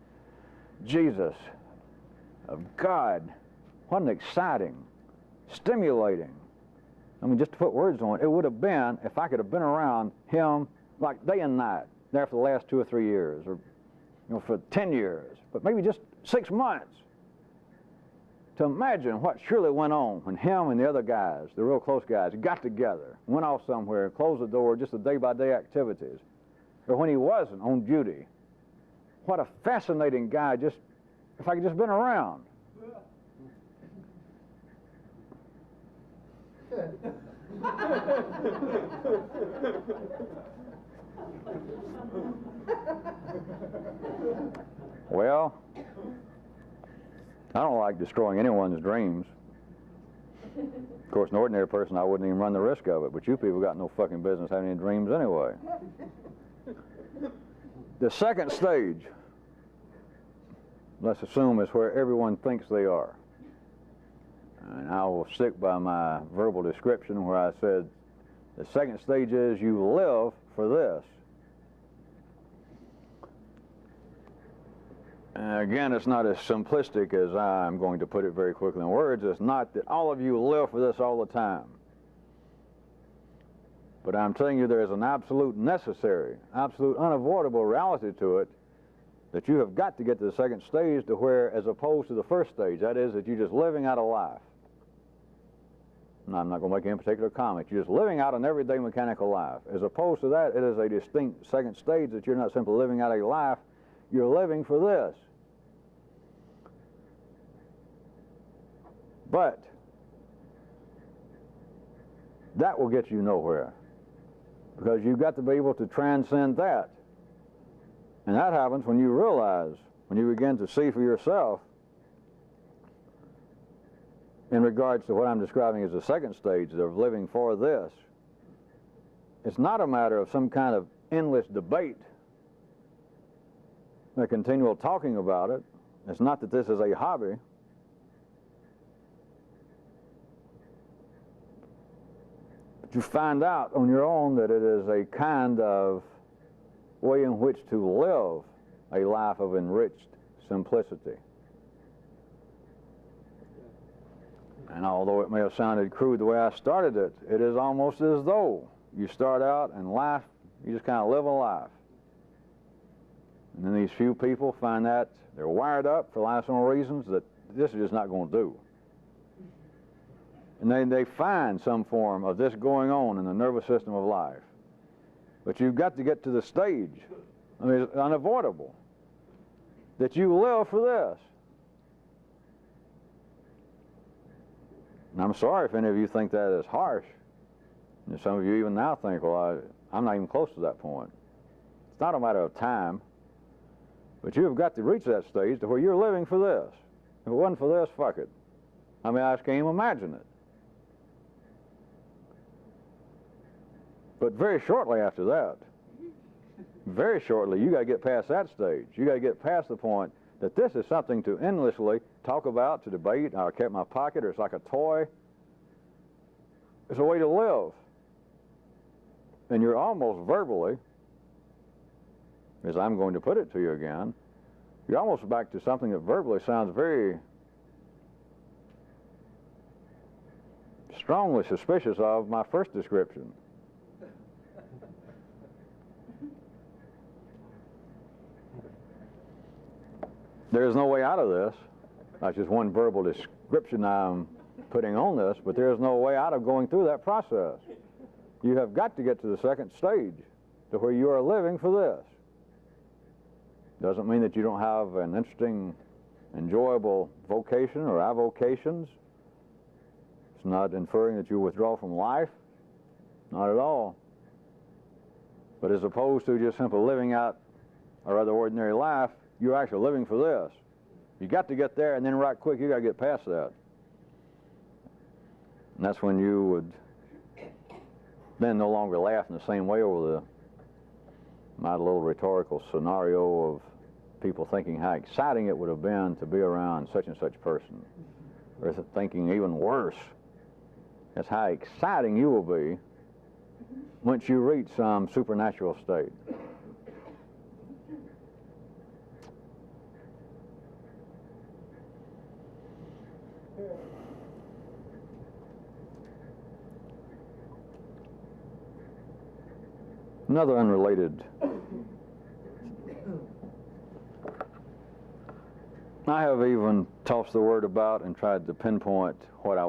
Jesus, of God. What an exciting, stimulating, I mean, just to put words on it, it would have been if I could have been around him like day and night there for the last 2 or 3 years, or for 10 years, but maybe just 6 months, to imagine what surely went on when him and the other guys, the real close guys, got together, went off somewhere, closed the door, just the day-by-day activities, or when he wasn't on duty. What a fascinating guy, just if I could just been around. Well, I don't like destroying anyone's dreams. Of course, an ordinary person, I wouldn't even run the risk of it, but you people got no fucking business having any dreams anyway. The second stage, let's assume, is where everyone thinks they are. And I will stick by my verbal description where I said the second stage is you live for this. And again, it's not as simplistic as I'm going to put it very quickly in words. It's not that all of you live for this all the time. But I'm telling you there is an absolute necessary, absolute unavoidable reality to it that you have got to get to the second stage to where, as opposed to the first stage, that is that you're just living out a life. Now, I'm not going to make any particular comment. You're just living out an everyday mechanical life. As opposed to that, it is a distinct second stage that you're not simply living out a life, you're living for this. But that will get you nowhere, because you've got to be able to transcend that. And that happens when you realize, when you begin to see for yourself, in regards to what I'm describing as the second stage of living for this, it's not a matter of some kind of endless debate, a continual talking about it. It's not that this is a hobby. But you find out on your own that it is a kind of way in which to live a life of enriched simplicity. And although it may have sounded crude the way I started it, it is almost as though you start out and life, you just kind of live a life. And then these few people find that they're wired up for life's own reasons that this is just not going to do. And they find some form of this going on in the nervous system of life. But you've got to get to the stage, I mean, it's unavoidable, that you live for this. And I'm sorry if any of you think that is harsh. And some of you even now think, well, I'm not even close to that point. It's not a matter of time, but you have got to reach that stage to where you're living for this. If it wasn't for this, fuck it. I mean, I just can't even imagine it. But very shortly after that, very shortly, you got to get past that stage. You got to get past the point that this is something to endlessly talk about, to debate. I kept my pocket, or it's like a toy. It's a way to live. And you're almost verbally, as I'm going to put it to you again, you're almost back to something that verbally sounds very strongly suspicious of my first description. There's no way out of this. That's just one verbal description I'm putting on this, but there's no way out of going through that process. You have got to get to the second stage, to where you are living for this. Doesn't mean that you don't have an interesting, enjoyable vocation or avocations. It's not inferring that you withdraw from life. Not at all. But as opposed to just simply living out a rather ordinary life, you're actually living for this. You got to get there, and then right quick, you got to get past that. And that's when you would then no longer laugh in the same way over my little rhetorical scenario of people thinking how exciting it would have been to be around such and such person. Or thinking even worse, that's how exciting you will be once you reach some supernatural state. Another unrelated, I have even tossed the word about and tried to pinpoint what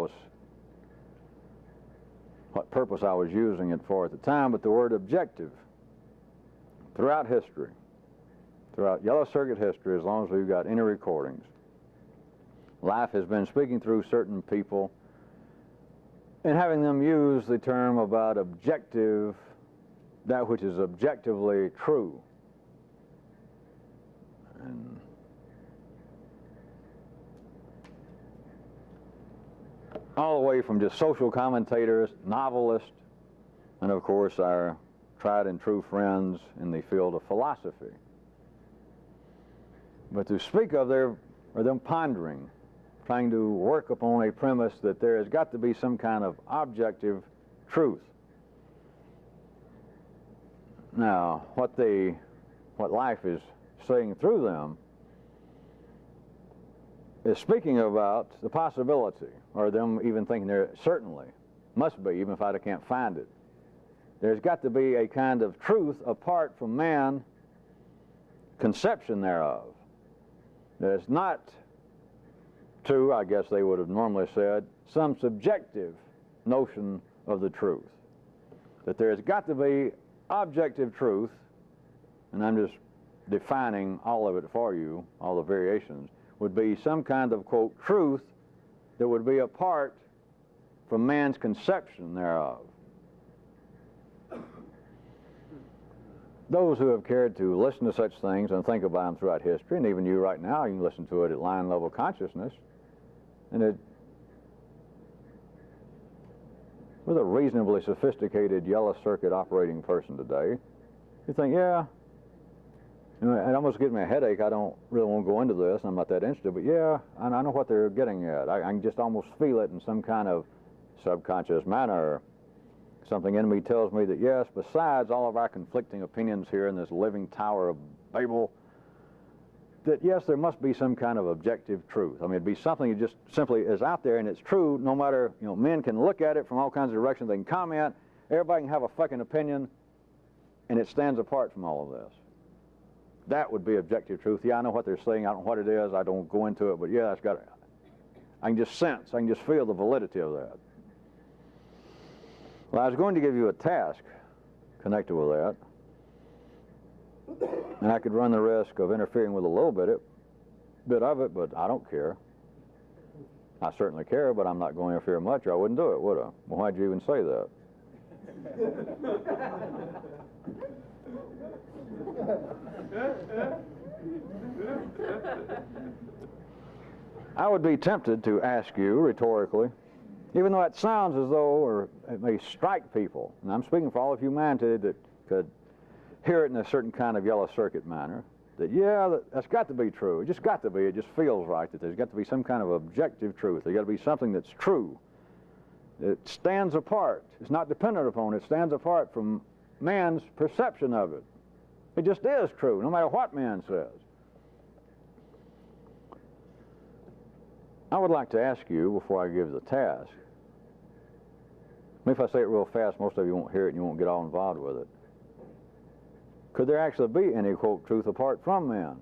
purpose I was using it for at the time, but the word objective, throughout history, throughout Yellow Circuit history, as long as we've got any recordings, life has been speaking through certain people and having them use the term about objective, that which is objectively true. And all the way from just social commentators, novelists, and of course our tried and true friends in the field of philosophy. But to speak of their or them pondering, trying to work upon a premise that there has got to be some kind of objective truth. Now, what life is saying through them is speaking about the possibility, or them even thinking there certainly must be, even if I can't find it. There's got to be a kind of truth apart from man conception thereof. There's not to, I guess they would have normally said, some subjective notion of the truth. That there's got to be objective truth, and I'm just defining all of it for you, all the variations, would be some kind of, quote, truth that would be apart from man's conception thereof. Those who have cared to listen to such things and think about them throughout history, and even you right now, you can listen to it at line level consciousness, and with a reasonably sophisticated yellow circuit operating person today, you think, yeah, it almost gives me a headache. I don't really want to go into this. I'm not that interested, but yeah, I know what they're getting at. I can just almost feel it in some kind of subconscious manner. Something in me tells me that, yes, besides all of our conflicting opinions here in this living Tower of Babel, that, yes, there must be some kind of objective truth. I mean, it'd be something that just simply is out there, and it's true no matter, men can look at it from all kinds of directions. They can comment. Everybody can have a fucking opinion, and it stands apart from all of this. That would be objective truth. Yeah, I know what they're saying. I don't know what it is. I don't go into it, but yeah, I can just sense, I can just feel the validity of that. Well, I was going to give you a task connected with that, and I could run the risk of interfering with a little bit of it, but I don't care. I certainly care, but I'm not going to interfere much, or I wouldn't do it, would I? Well, why'd you even say that? I would be tempted to ask you rhetorically, even though it sounds as though, or it may strike people, and I'm speaking for all of humanity that could hear it in a certain kind of yellow circuit manner, that yeah, that's got to be true. It just got to be. It just feels right that there's got to be some kind of objective truth. There's got to be something that's true. It stands apart. It's not dependent upon. It stands apart from man's perception of it. It just is true, no matter what man says. I would like to ask you, before I give the task, if I say it real fast, most of you won't hear it and you won't get all involved with it. Could there actually be any, quote, truth apart from man?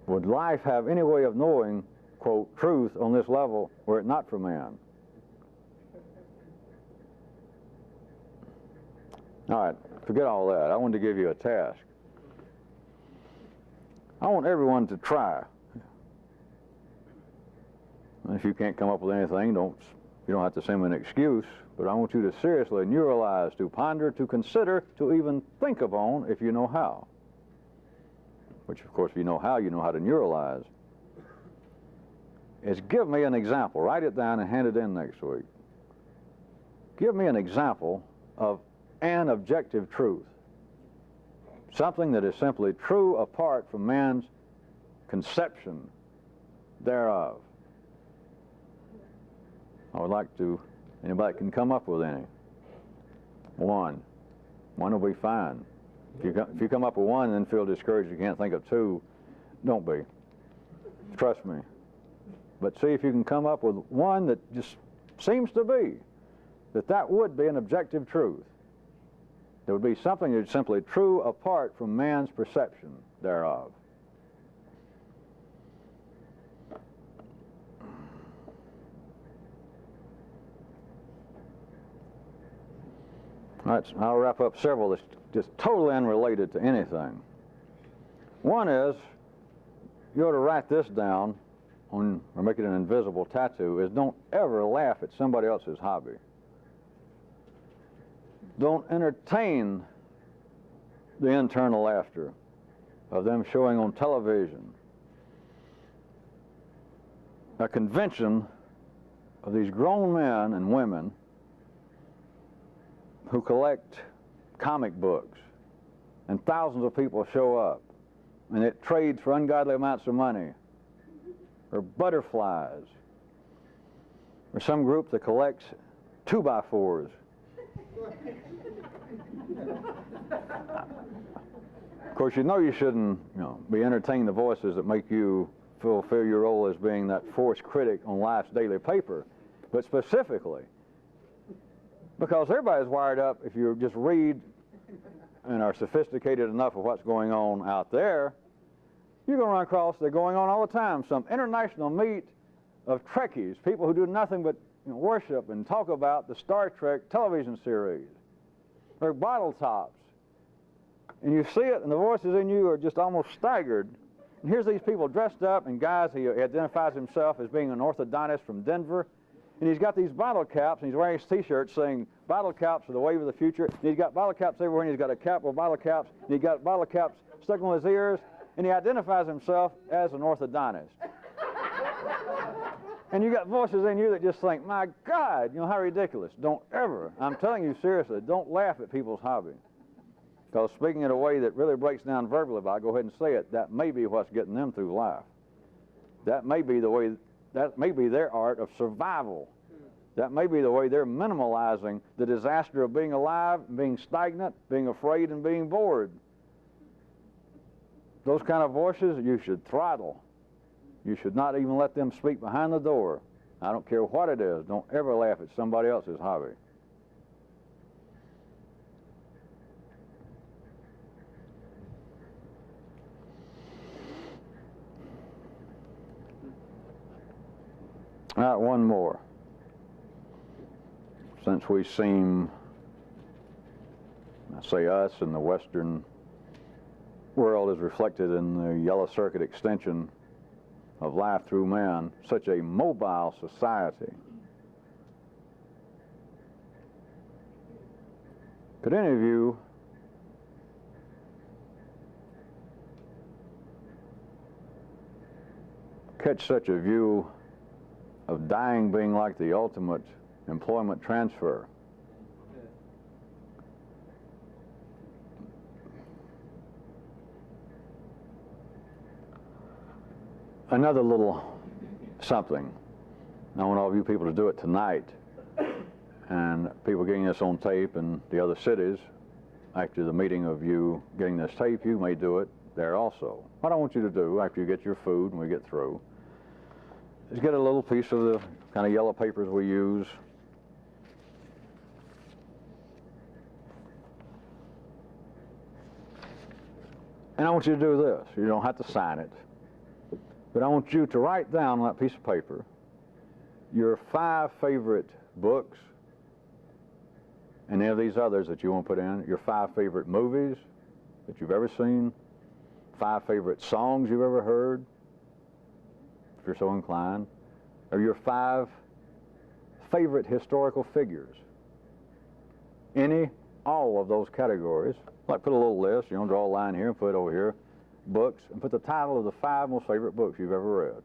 Would life have any way of knowing, quote, truth on this level were it not for man? All right, forget all that. I wanted to give you a task. I want everyone to try. And if you can't come up with anything, you don't have to send me an excuse, but I want you to seriously neuralize, to ponder, to consider, to even think upon if you know how. Which, of course, if you know how to neuralize. Is give me an example. Write it down and hand it in next week. Give me an example of an objective truth. Something that is simply true apart from man's conception thereof. I would like to, anybody can come up with any. One will be fine. If you come up with one and then feel discouraged you can't think of two, don't be. Trust me. But see if you can come up with one that just seems to be, that would be an objective truth. There would be something that's simply true apart from man's perception thereof. All right, so I'll wrap up several that's just totally unrelated to anything. One is, you ought to write this down or make it an invisible tattoo, is don't ever laugh at somebody else's hobby. Don't entertain the internal laughter of them showing on television a convention of these grown men and women who collect comic books and thousands of people show up, and it trades for ungodly amounts of money, or butterflies, or some group that collects 2x4s. Of course, you shouldn't, be entertaining the voices that make you fulfill your role as being that forced critic on life's daily paper, but specifically, because everybody's wired up, if you just read and are sophisticated enough of what's going on out there, you're going to run across, they're going on all the time, some international meet of Trekkies, people who do nothing but worship and talk about the Star Trek television series. They're bottle tops. And you see it, and the voices in you are just almost staggered. And here's these people dressed up, and guys, he identifies himself as being an orthodontist from Denver. And he's got these bottle caps, and he's wearing his T-shirt saying, "Bottle caps are the wave of the future." And he's got bottle caps everywhere, and he's got a cap with bottle caps, and he's got bottle caps stuck on his ears, and he identifies himself as an orthodontist. And you got voices in you that just think, my God, how ridiculous. Don't ever, I'm telling you seriously, don't laugh at people's hobby. Because speaking in a way that really breaks down verbally, but I'll go ahead and say it, that may be what's getting them through life. That may be the way, that may be their art of survival. That may be the way they're minimalizing the disaster of being alive, being stagnant, being afraid, and being bored. Those kind of voices you should throttle. You should not even let them speak behind the door. I don't care what it is. Don't ever laugh at somebody else's hobby. All right, one more. Since we seem, I say us, in the Western world is reflected in the yellow circuit extension of life through man, such a mobile society. Could any of you catch such a view of dying being like the ultimate employment transfer? Another little something. I want all of you people to do it tonight, and people getting this on tape in the other cities, after the meeting of you getting this tape, you may do it there also. What I want you to do after you get your food and we get through is get a little piece of the kind of yellow papers we use. And I want you to do this. You don't have to sign it. But I want you to write down on that piece of paper your 5 favorite books, and any of these others that you want to put in, your 5 favorite movies that you've ever seen, 5 favorite songs you've ever heard, if you're so inclined, or your 5 favorite historical figures. Any, all of those categories. Like put a little list, draw a line here and put it over here. Books, and put the title of the 5 most favorite books you've ever read.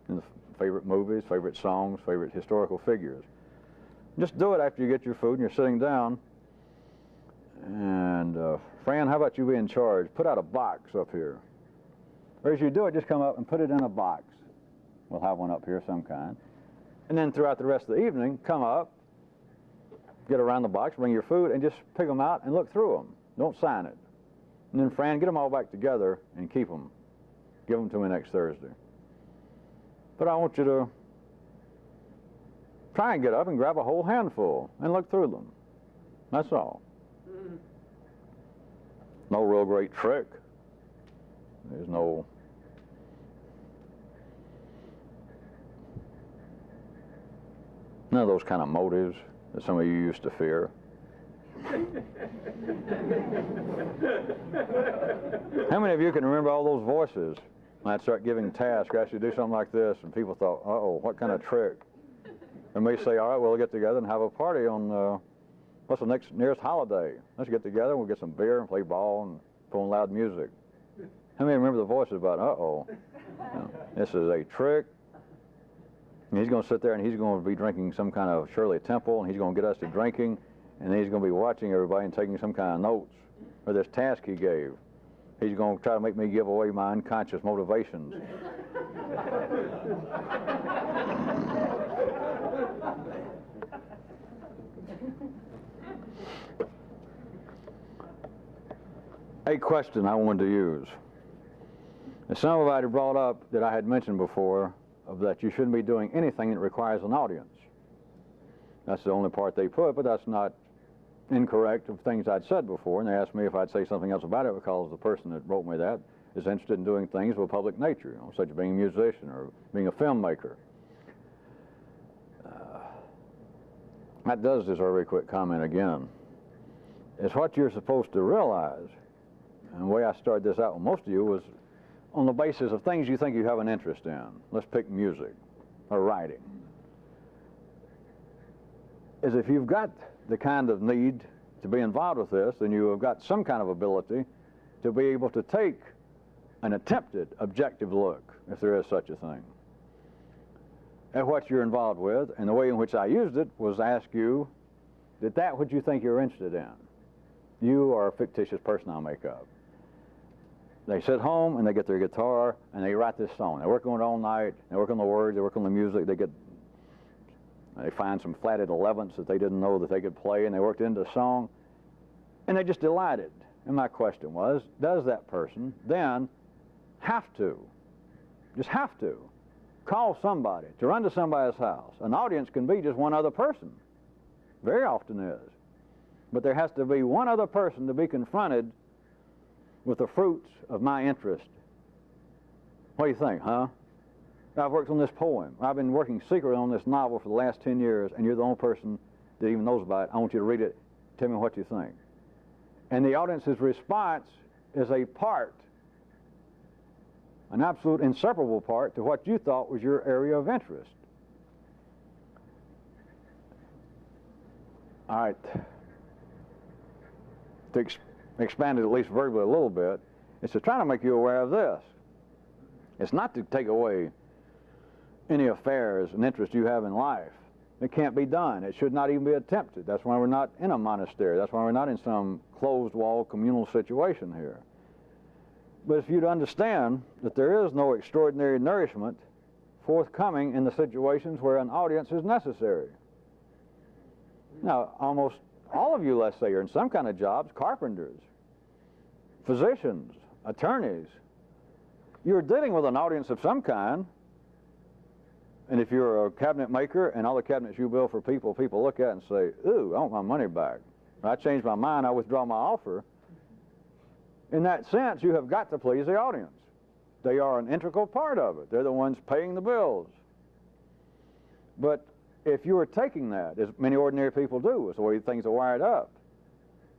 And the favorite movies, favorite songs, favorite historical figures. Just do it after you get your food and you're sitting down. And Fran, how about you be in charge? Put out a box up here. Or as you do it, just come up and put it in a box. We'll have one up here of some kind. And then throughout the rest of the evening, come up, get around the box, bring your food, and just pick them out and look through them. Don't sign it. And then, Fran, get them all back together and keep them. Give them to me next Thursday. But I want you to try and get up and grab a whole handful and look through them. That's all. No real great trick. There's no... none of those kind of motives that some of you used to fear. How many of you can remember all those voices when I'd start giving tasks, I should do something like this, and people thought, uh-oh, what kind of trick? And may say, all right, we'll get together and have a party on, what's the nearest holiday? Let's get together, and we'll get some beer and play ball and put on loud music. How many remember the voices about, uh-oh, this is a trick? And he's going to sit there and he's going to be drinking some kind of Shirley Temple, and he's going to get us to drinking, and then he's going to be watching everybody and taking some kind of notes. or this task he gave. He's going to try to make me give away my unconscious motivations. A question I wanted to use. Somebody brought up that I had mentioned before, of that you shouldn't be doing anything that requires an audience. That's the only part they put, but that's not incorrect of things I'd said before, and they asked me if I'd say something else about it because the person that wrote me that is interested in doing things of a public nature, you know, such as being a musician or being a filmmaker. That does deserve a very quick comment again. It's what you're supposed to realize, and the way I started this out with most of you was on the basis of things you think you have an interest in. Let's pick music or writing. Is if you've got the kind of need to be involved with this, then you have got some kind of ability to be able to take an attempted objective look, if there is such a thing, at what you're involved with. And the way in which I used it was to ask you, that what you think you're interested in, you or a fictitious person I'll make up. They sit home and they get their guitar and they write this song. They work on it all night, they work on the words, they work on the music, they find some flatted 11ths that they didn't know that they could play, and they worked into the song, and they just delighted. And my question was, does that person then just have to, call somebody, to run to somebody's house? An audience can be just one other person. Very often is. But there has to be one other person to be confronted with the fruits of my interest. What do you think, huh? I've worked on this poem. I've been working secretly on this novel for the last 10 years, and you're the only person that even knows about it. I want you to read it. Tell me what you think. And the audience's response is a part, an absolute inseparable part to what you thought was your area of interest. All right. To expand it at least verbally a little bit, it's to try to make you aware of this. It's not to take away any affairs and interest you have in life. It can't be done. It should not even be attempted. That's why we're not in a monastery. That's why we're not in some closed-wall communal situation here. But if you'd understand that there is no extraordinary nourishment forthcoming in the situations where an audience is necessary. Now, almost all of you, let's say, are in some kind of jobs, carpenters, physicians, attorneys. You're dealing with an audience of some kind. And if you're a cabinet maker and all the cabinets you build for people, people look at it and say, ooh, I want my money back. I changed my mind, I withdraw my offer. In that sense, you have got to please the audience. They are an integral part of it. They're the ones paying the bills. But if you are taking that, as many ordinary people do, it's the way things are wired up,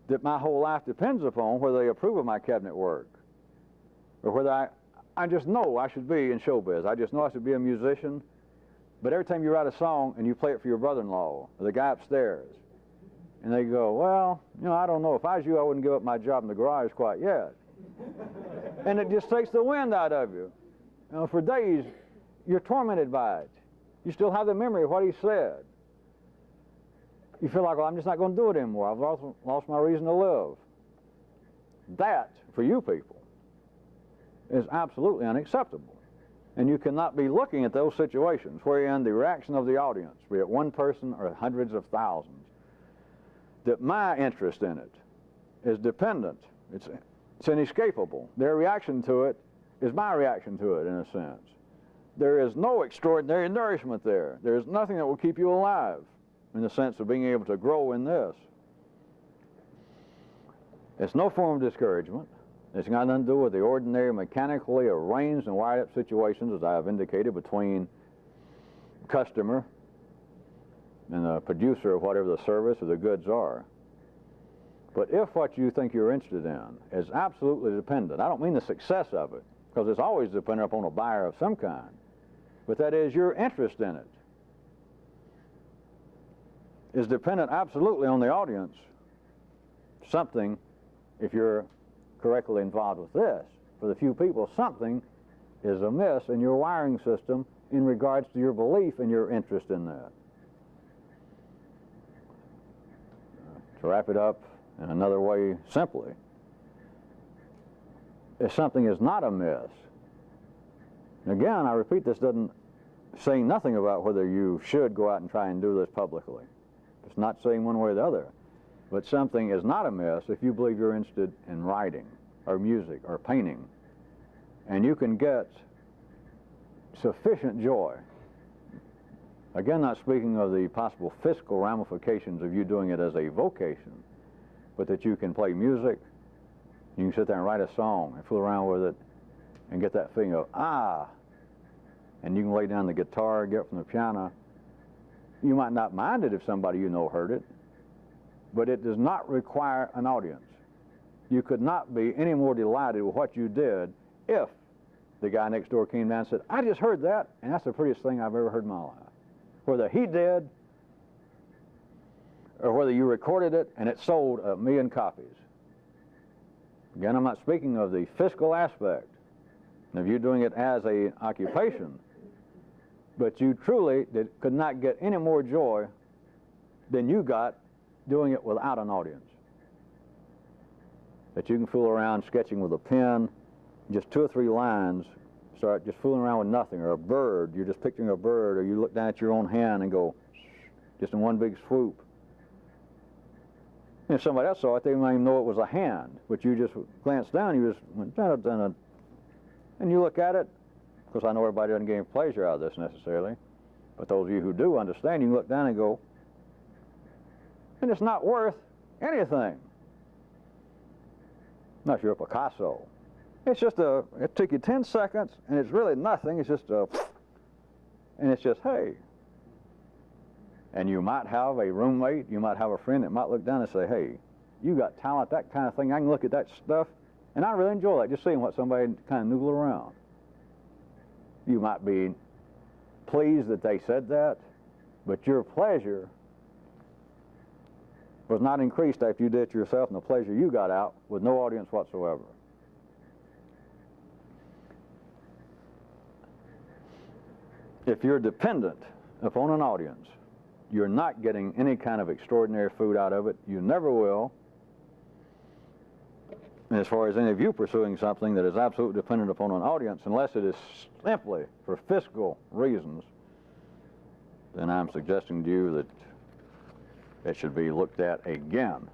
that my whole life depends upon whether they approve of my cabinet work, or whether I just know I should be in showbiz. I just know I should be a musician. But every time you write a song and you play it for your brother-in-law or the guy upstairs, and they go, well, you know, I don't know. If I was you, I wouldn't give up my job in the garage quite yet. And it just takes the wind out of you. You know, for days, you're tormented by it. You still have the memory of what he said. You feel like, well, I'm just not going to do it anymore. I've lost my reason to live. That, for you people, is absolutely unacceptable. And you cannot be looking at those situations wherein the reaction of the audience, be it one person or hundreds of thousands, that my interest in it is dependent. It's inescapable. Their reaction to it is my reaction to it, in a sense. There is no extraordinary nourishment there. There is nothing that will keep you alive in the sense of being able to grow in this. It's no form of discouragement. It's got nothing to do with the ordinary mechanically arranged and wired up situations, as I have indicated, between customer and the producer of whatever the service or the goods are. But if what you think you're interested in is absolutely dependent, I don't mean the success of it, because it's always dependent upon a buyer of some kind, but that is your interest in it is dependent absolutely on the audience. Something, if you're correctly involved with this, for the few people, something is amiss in your wiring system in regards to your belief and your interest in that. To wrap it up in another way, simply, if something is not amiss, again, I repeat, this doesn't say nothing about whether you should go out and try and do this publicly. It's not saying one way or the other. But something is not amiss if you believe you're interested in writing or music or painting, and you can get sufficient joy. Again, not speaking of the possible fiscal ramifications of you doing it as a vocation, but that you can play music, you can sit there and write a song and fool around with it and get that feeling of, and you can lay down the guitar, get up from the piano. You might not mind it if somebody you know heard it, but it does not require an audience. You could not be any more delighted with what you did if the guy next door came down and said, I just heard that, and that's the prettiest thing I've ever heard in my life. Whether he did, or whether you recorded it and it sold 1 million copies. Again, I'm not speaking of the fiscal aspect of you doing it as an occupation, but you truly could not get any more joy than you got doing it without an audience. That you can fool around sketching with a pen, just 2 or 3 lines, start just fooling around with nothing, or a bird, you're just picturing a bird, or you look down at your own hand and go, just in one big swoop. And if somebody else saw it, they might even know it was a hand, but you just glanced down, you just went, dun-dun-dun, and you look at it. Of course, I know everybody doesn't gain pleasure out of this necessarily, but those of you who do understand, you can look down and go, and it's not worth anything. Not if you're a Picasso. It's just it took you 10 seconds, and it's really nothing. It's just and it's just, hey. And you might have a roommate, you might have a friend that might look down and say, hey, you got talent, that kind of thing. I can look at that stuff, and I really enjoy that, just seeing what somebody kind of noodle around. You might be pleased that they said that, but your pleasure was not increased after you did it yourself, and the pleasure you got out with no audience whatsoever. If you're dependent upon an audience, you're not getting any kind of extraordinary food out of it. You never will. And as far as any of you pursuing something that is absolutely dependent upon an audience, unless it is simply for fiscal reasons, then I'm suggesting to you that it should be looked at again.